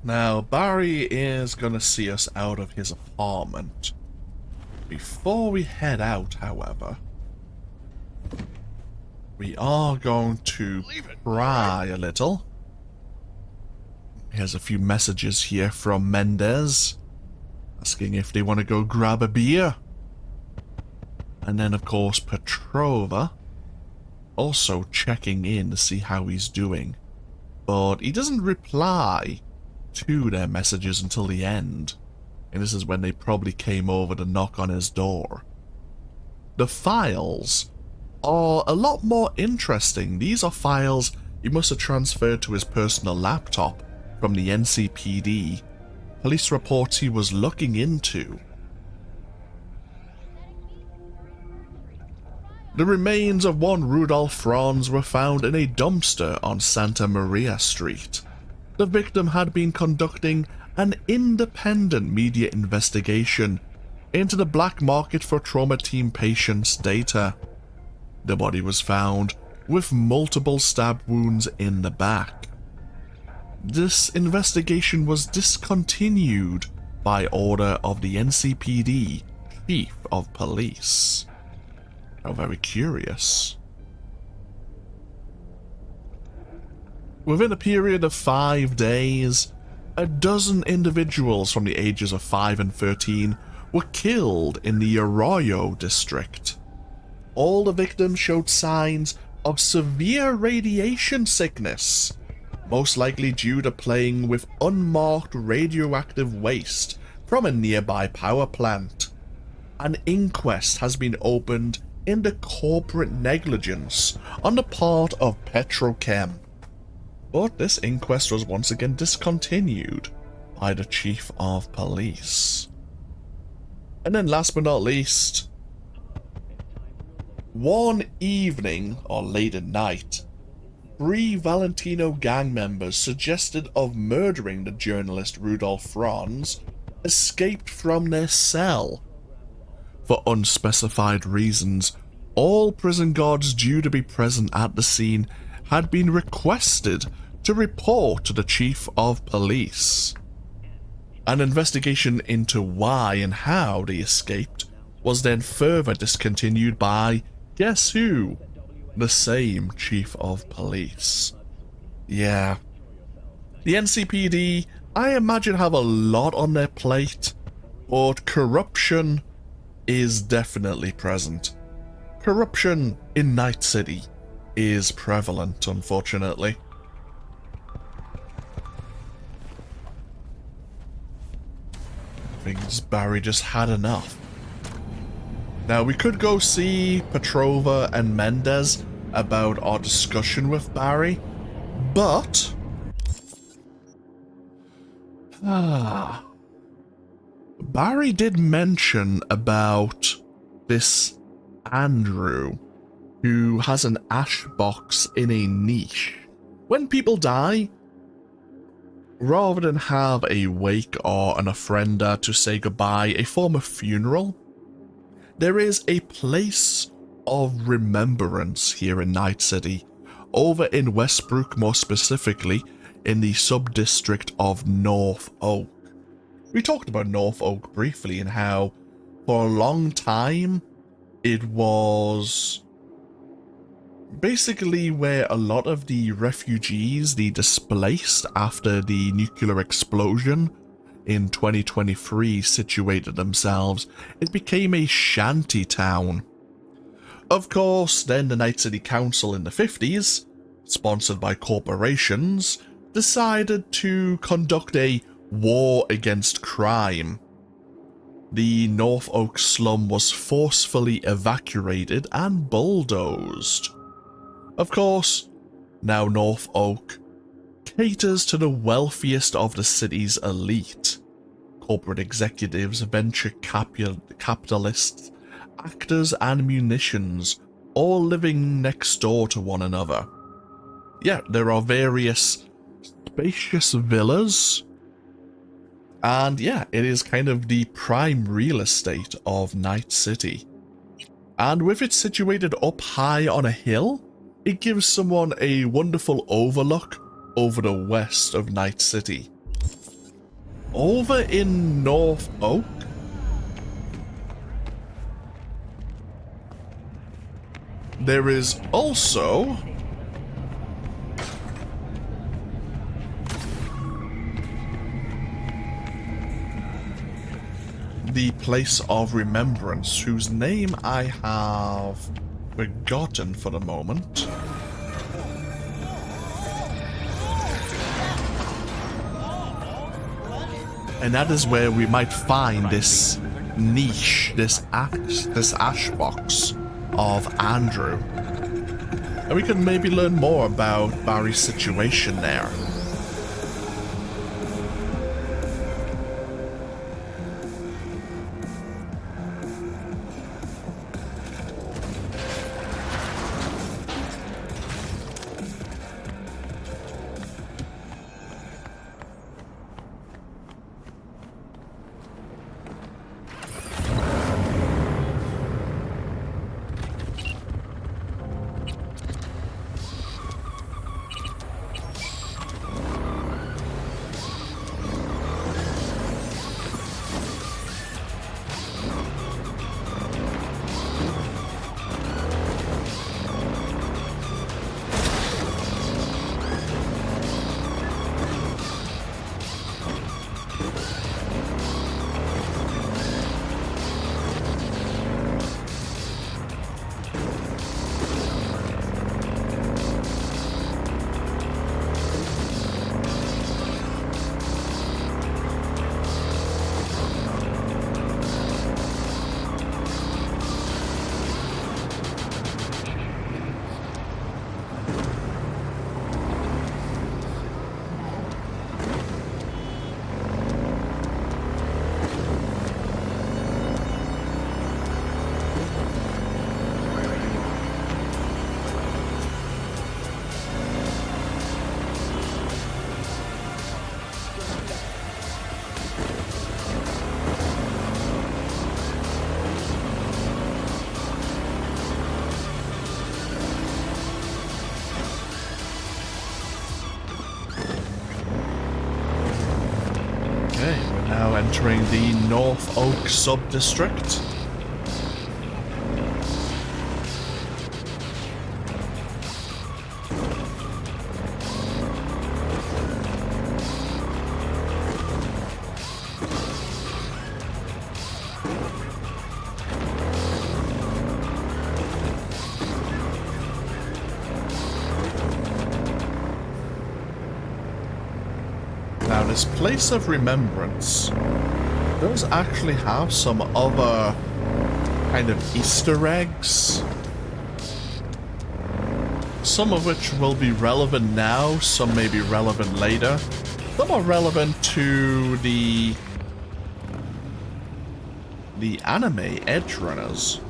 Now, Barry is going to see us out of his apartment. Before we head out, however, we are going to pry a little. Here's a few messages here from Mendez, asking if they want to go grab a beer. And then, of course, Petrova also checking in to see how he's doing. But he doesn't reply to their messages until the end. And this is when they probably came over to knock on his door. The files are a lot more interesting. These are files he must have transferred to his personal laptop from the NCPD. Police reports he was looking into. The remains of one Rudolph Franz were found in a dumpster on Santa Maria Street. The victim had been conducting an independent media investigation into the black market for trauma team patients' data. The body was found with multiple stab wounds in the back. This investigation was discontinued by order of the NCPD Chief of Police. How very curious. Within a period of 5 days, a dozen individuals from the ages of 5 and 13 were killed in the Arroyo district. All the victims showed signs of severe radiation sickness, most likely due to playing with unmarked radioactive waste from a nearby power plant. An inquest has been opened into corporate negligence on the part of Petrochem. But this inquest was once again discontinued by the Chief of Police. And then last but not least, one evening or late at night, 3 Valentino gang members suggested of murdering the journalist Rudolph Franz escaped from their cell. For unspecified reasons, all prison guards due to be present at the scene had been requested to report to the Chief of Police. An investigation into why and how they escaped was then further discontinued by, guess who? The same Chief of Police. Yeah. The NCPD, I imagine, have a lot on their plate, but corruption is definitely present. Corruption in Night City is prevalent, unfortunately. I think Barry just had enough. Now, we could go see Petrova and Mendez about our discussion with Barry, but Barry did mention about this Andrew, who has an ash box in a niche. When people die, rather than have a wake or an ofrenda to say goodbye, a form of funeral, there is a place of remembrance here in Night City, over in Westbrook, more specifically in the sub-district of North Oak. We talked about North Oak briefly and how for a long time it was basically where a lot of the refugees, the displaced after the nuclear explosion in 2023 situated themselves. It became a shanty town. Of course, then the Night City Council in the 50s, sponsored by corporations, decided to conduct a war against crime. The North Oak slum was forcefully evacuated and bulldozed. Of course, now North Oak caters to the wealthiest of the city's elite. Corporate executives, venture capitalists, actors and munitions, all living next door to one another. Yeah, there are various spacious villas, and yeah, it is kind of the prime real estate of Night City. And with it situated up high on a hill, it gives someone a wonderful overlook over the west of Night City. Over in North Oak, there is also the Place of Remembrance, whose name I have forgotten for the moment. And that is where we might find this niche, this ash box of Andrew. And we can maybe learn more about Barry's situation there. Entering the North Oak sub-district. Now, this Place of Remembrance does actually have some other kind of Easter eggs, some of which will be relevant now, some may be relevant later. Some are relevant to the anime Edge Runners.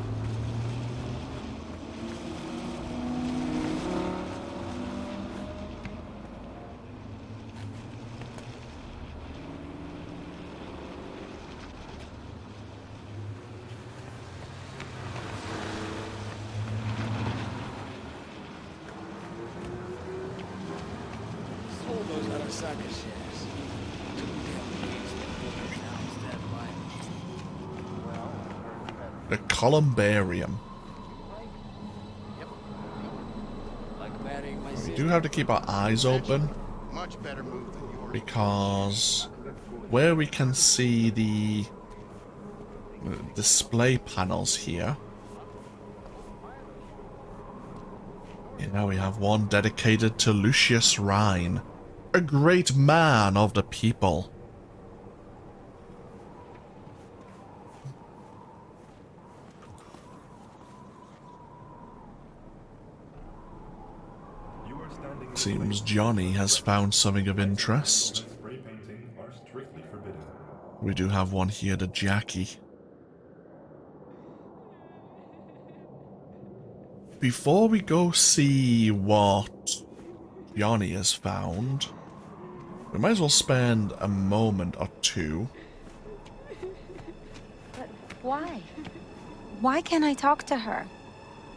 The Columbarium. do have to keep our eyes open, because where we can see the display panels here, now we have one dedicated to Lucius Rhine, a great man of the people. Seems Johnny has found something of interest. We do have one here to Jackie. Before we go see what Johnny has found, we might as well spend a moment or two. But why? Why can't I talk to her?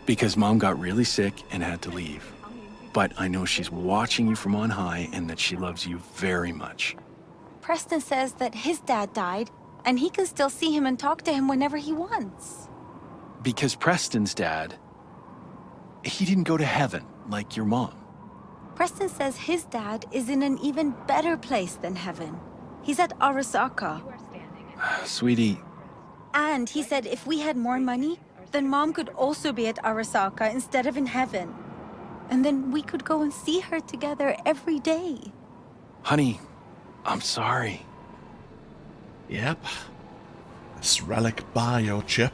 Because Mom got really sick and had to leave. But I know she's watching you from on high and that she loves you very much. Preston says that his dad died, and he can still see him and talk to him whenever he wants. Because Preston's dad, he didn't go to heaven like your mom. Preston says his dad is in an even better place than heaven. He's at Arasaka. Sweetie. And he said if we had more money, then Mom could also be at Arasaka instead of in heaven. And then we could go and see her together every day. Honey, I'm sorry. Yep. This relic biochip.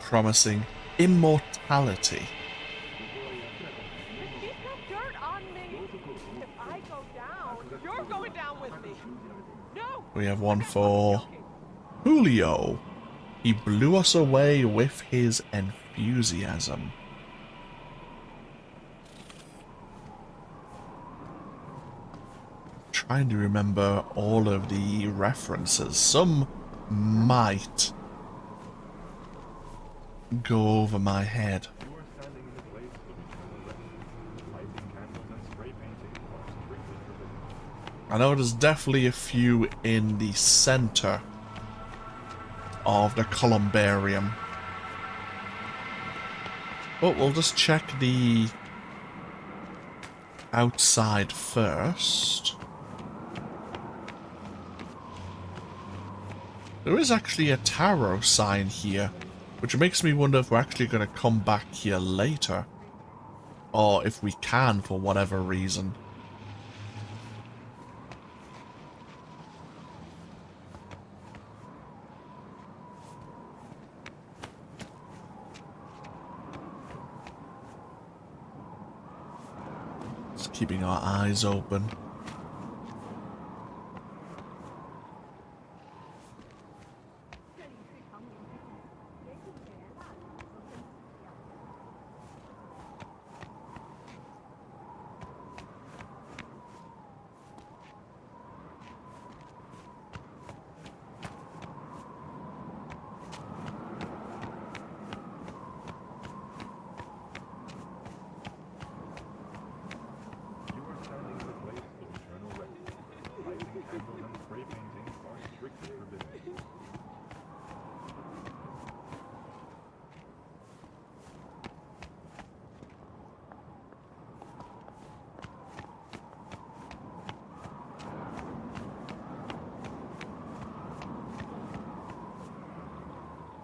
Promising immortality. We have one for Julio. He blew us away with his enthusiasm. Trying to remember all of the references. Some might go over my head. I know there's definitely a few in the center of the columbarium. But we'll just check the outside first. There is actually a tarot sign here, which makes me wonder if we're actually going to come back here later. Or if we can for whatever reason. Just keeping our eyes open.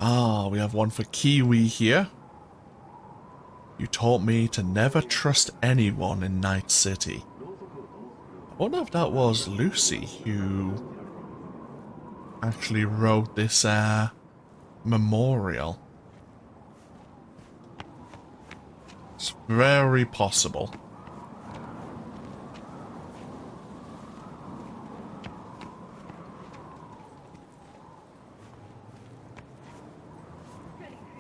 Ah, we have one for Kiwi here. You taught me to never trust anyone in Night City. I wonder if that was Lucy who actually wrote this memorial. It's very possible.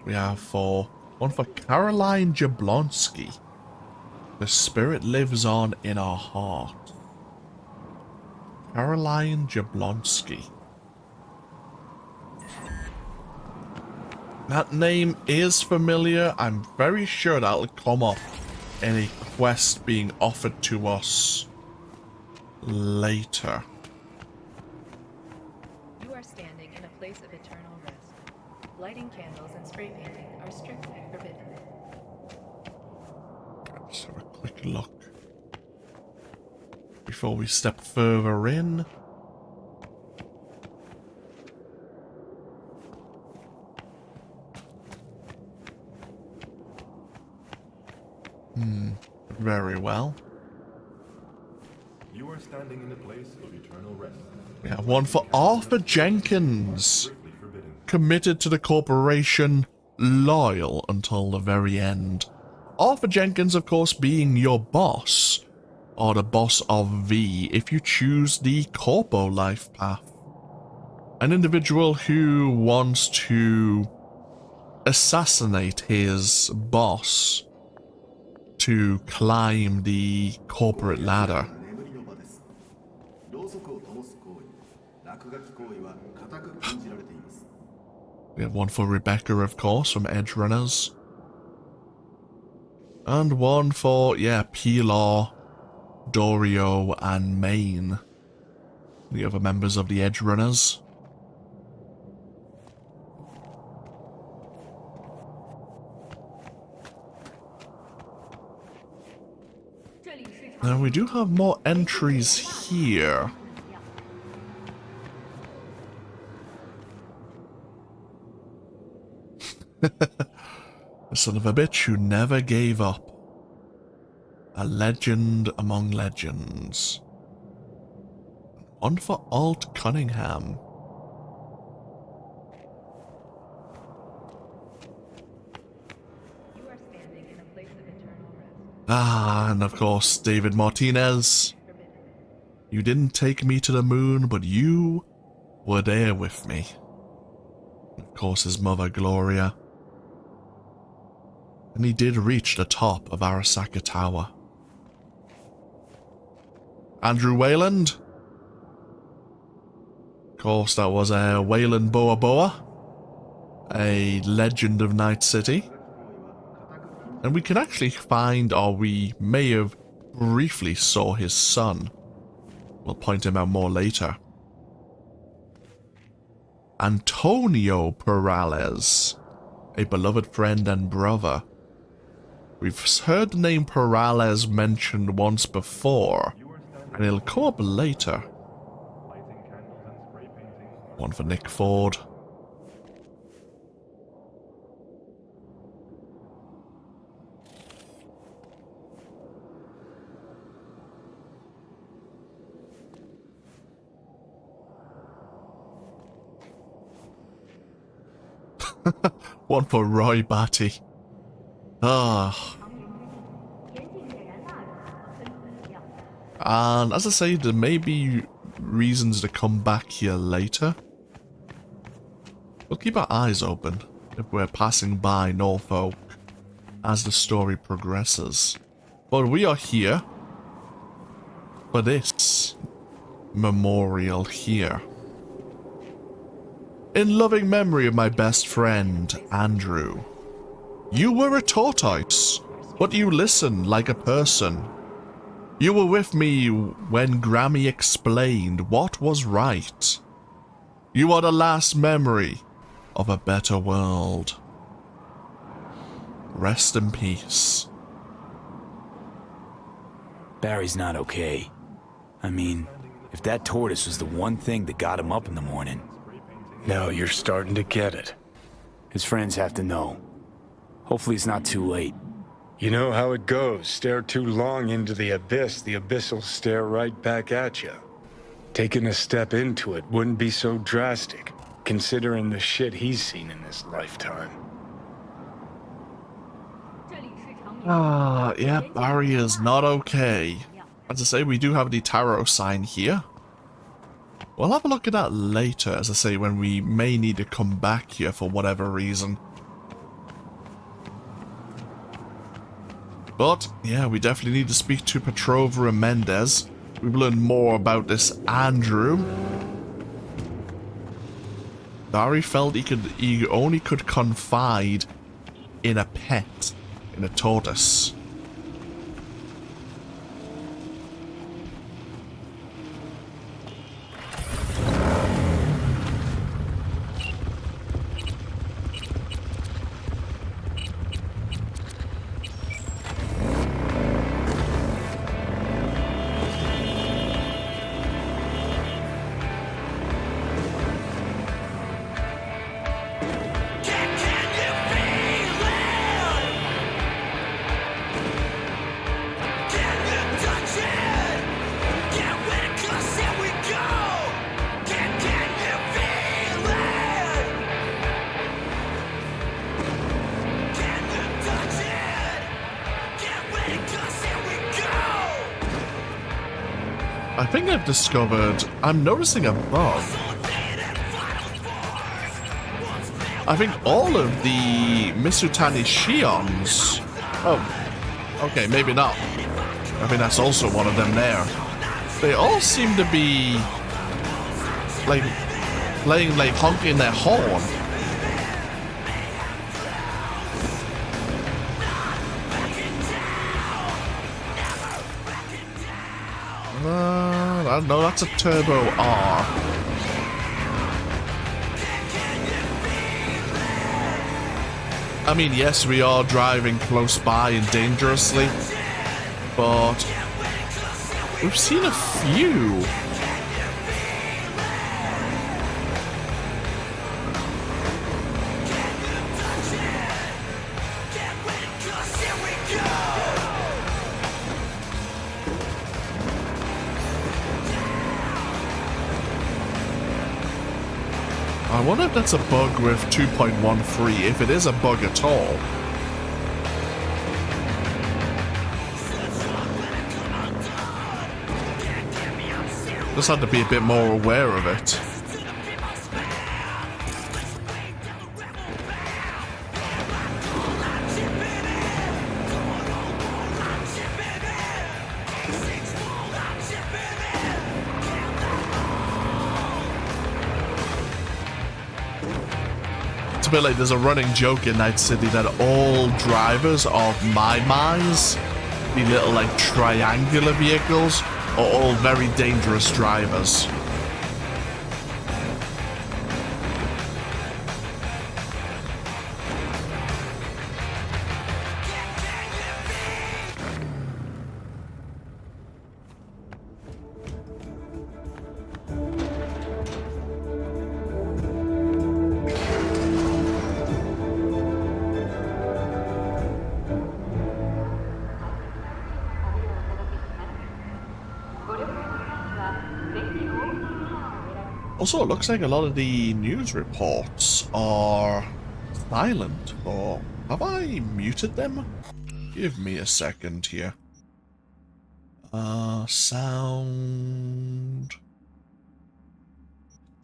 We have one for Caroline Jablonski. The spirit lives on in our heart. Caroline Jablonski. That name is familiar. I'm very sure that'll come up in a quest being offered to us later. You are standing in a place of eternal rest. Lighting candles and spray painting are strictly forbidden. Let's have a quick look before we step further in. Very well. You are standing in the place of eternal rest. We have one for Arthur Jenkins. Committed to the corporation, loyal until the very end. Arthur Jenkins, of course, being your boss, or the boss of V, if you choose the corpo life path. An individual who wants to assassinate his boss to climb the corporate ladder. We have one for Rebecca, of course, from Edge Runners. And one for, Pilar, Dorio, and Maine. The other members of the Edge Runners. Now we do have more entries here. The son of a bitch who never gave up. A legend among legends. One for Alt Cunningham. And of course, David Martinez. You didn't take me to the moon, but you were there with me. Of course, his mother, Gloria. And he did reach the top of Arasaka Tower. Andrew Wayland. Of course, that was Wayland Boa Boa, a legend of Night City. And we can actually find, or we may have briefly saw his son. We'll point him out more later. Antonio Perales, a beloved friend and brother. We've heard the name Perales mentioned once before, and it'll come up later. One for Nick Ford. One for Roy Batty. And as I say, there may be reasons to come back here later. We'll keep our eyes open if we're passing by Norfolk as the story progresses. But we are here for this memorial here. In loving memory of my best friend, Andrew. You were a tortoise, but you listened like a person. You were with me when Grammy explained what was right. You are the last memory of a better world. Rest in peace. Barry's not okay. I mean, if that tortoise was the one thing that got him up in the morning. Now you're starting to get it. His friends have to know. Hopefully it's not too late. You know how it goes. Stare too long into the abyss will stare right back at you. Taking a step into it wouldn't be so drastic, considering the shit he's seen in his lifetime. Yeah, Barry is not okay. As I say, we do have the tarot sign here. We'll have a look at that later, as I say, when we may need to come back here for whatever reason. But, yeah, we definitely need to speak to Petrova and Mendez. We've learned more about this Andrew. Barry felt he only could confide in a pet, in a tortoise. I think I've discovered... I'm noticing a bug. I think all of the Misutani Shions... Oh, okay, maybe not. I think that's also one of them there. They all seem to be... like, playing, like, honking their horn. No, that's a Turbo R. I mean, yes, we are driving close by and dangerously, but we've seen a few. I wonder if that's a bug with 2.13, if it is a bug at all. Just had to be a bit more aware of it. It's a bit like there's a running joke in Night City that all drivers of my-mys, the little like triangular vehicles, are all very dangerous drivers. Also, it looks like a lot of the news reports are silent, or have I muted them? Give me a second here. Sound.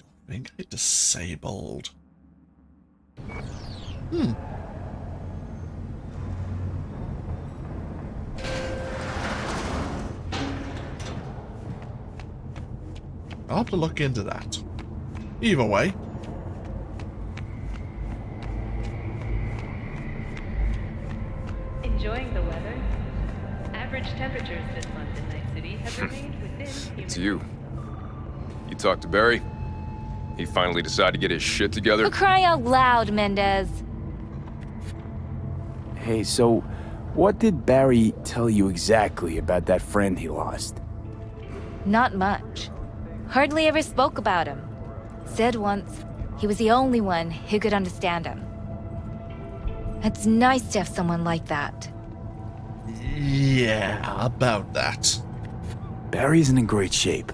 I think I disabled. I'll have to look into that. Either way. Enjoying the weather? Average temperatures this month in Night City have remained within It's you. You talked to Barry? He finally decided to get his shit together? For crying out loud, Mendez. Hey, so what did Barry tell you exactly about that friend he lost? Not much. Hardly ever spoke about him. Said once he was the only one who could understand him. It's nice to have someone like that. Yeah, about that. Barry isn't in great shape.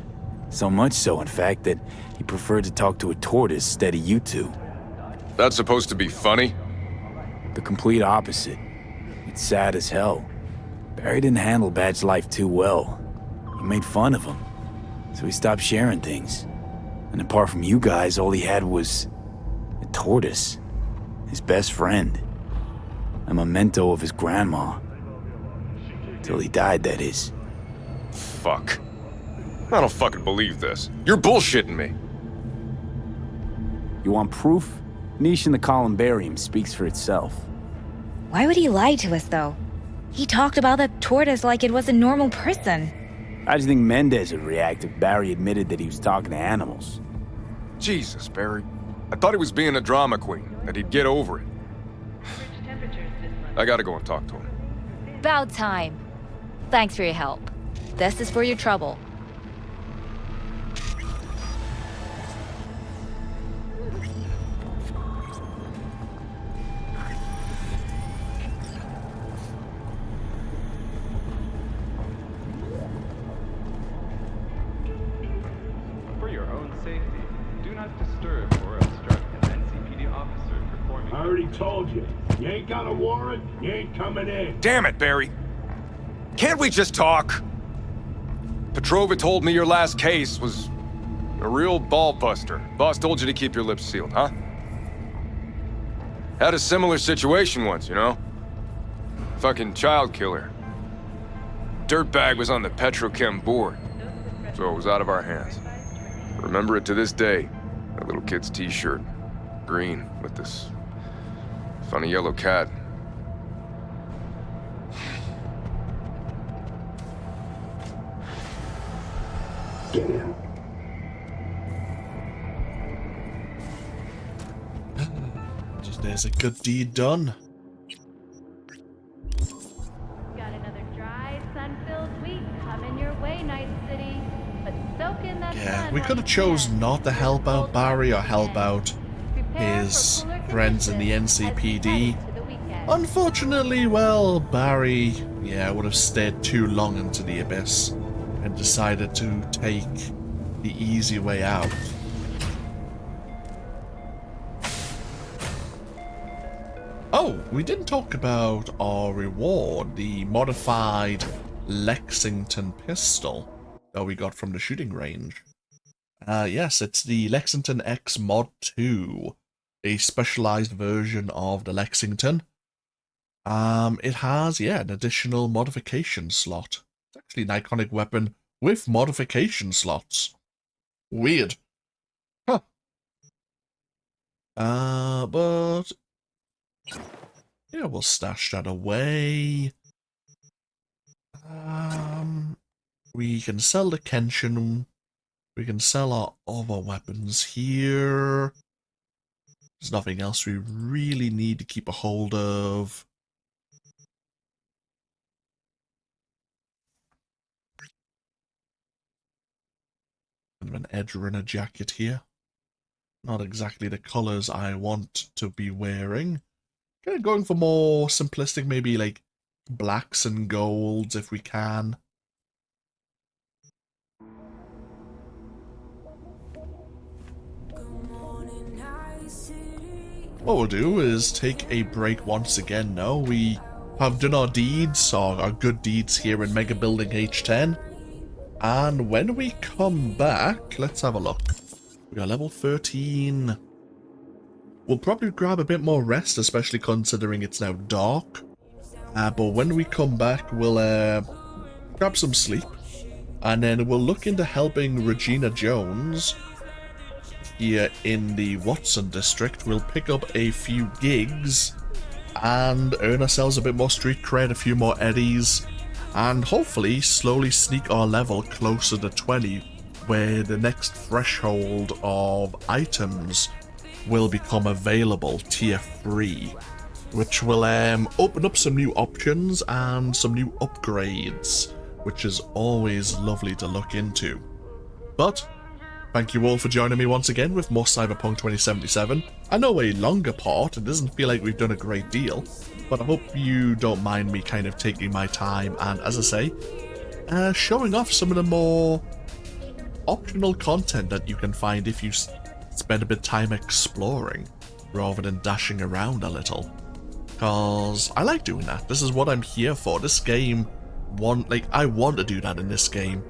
So much so, in fact, that he preferred to talk to a tortoise instead of you two. That's supposed to be funny? The complete opposite. It's sad as hell. Barry didn't handle Badge's life too well. You made fun of him. So he stopped sharing things. And apart from you guys, all he had was a tortoise. His best friend. A memento of his grandma. Till he died, that is. Fuck. I don't fucking believe this. You're bullshitting me. You want proof? Niche in the columbarium speaks for itself. Why would he lie to us, though? He talked about the tortoise like it was a normal person. How do you think Mendez would react if Barry admitted that he was talking to animals? Jesus, Barry. I thought he was being a drama queen, that he'd get over it. I gotta go and talk to him. About time. Thanks for your help. This is for your trouble. For your own safety, do not disturb or obstruct an NCPD officer performing... I already told you. You ain't got a warrant, you ain't coming in. Damn it, Barry. Can't we just talk? Petrova told me your last case was a real ball buster. Boss told you to keep your lips sealed, huh? Had a similar situation once, you know? Fucking child killer. Dirtbag was on the Petrochem board, so it was out of our hands. Remember it to this day. That little kid's t-shirt. Green, with this funny yellow cat. Get in. Just there's a good deed done. Got another dry, sun-filled week coming your way, Night City. But soak in that Yeah, sun we while could you have chose can. not to help out Barry or help out his friends in the NCPD. Unfortunately, well, Barry, yeah, would have stayed too long into the abyss and decided to take the easy way out. Oh, we didn't talk about our reward, the modified Lexington pistol that we got from the shooting range. Yes, it's the Lexington X Mod 2, a specialized version of the Lexington. It has, yeah, an additional modification slot. It's actually an iconic weapon with modification slots. Weird. Huh. But yeah, we'll stash that away. We can sell the Kenshin. We can sell our other weapons here. There's nothing else we really need to keep a hold of. Kind of an edge runner jacket here. Not exactly the colors I want to be wearing. Kind of going for more simplistic, maybe like blacks and golds if we can. What we'll do is take a break once again now. We have done our deeds, our good deeds here in Megabuilding H10. And when we come back, let's have a look. We are level 13. We'll probably grab a bit more rest, especially considering it's now dark. But when we come back, we'll grab some sleep. And then we'll look into helping Regina Jones here in the Watson district. We'll pick up a few gigs and earn ourselves a bit more street cred, a few more eddies, and hopefully slowly sneak our level closer to 20, where the next threshold of items will become available, tier 3, which will open up some new options and some new upgrades, which is always lovely to look into. But thank you all for joining me once again with more Cyberpunk 2077. I know a longer part, it doesn't feel like we've done a great deal, but I hope you don't mind me kind of taking my time and, as I say, showing off some of the more optional content that you can find if you spend a bit of time exploring rather than dashing around a little. Because I like doing that. This is what I'm here for. This game, I want to do that in this game.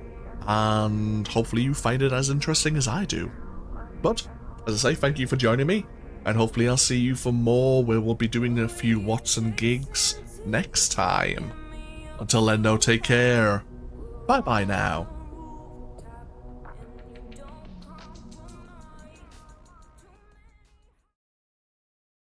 And hopefully you find it as interesting as I do. But, as I say, thank you for joining me, and hopefully I'll see you for more where we'll be doing a few Watson gigs next time. Until then, though, take care. Bye-bye now.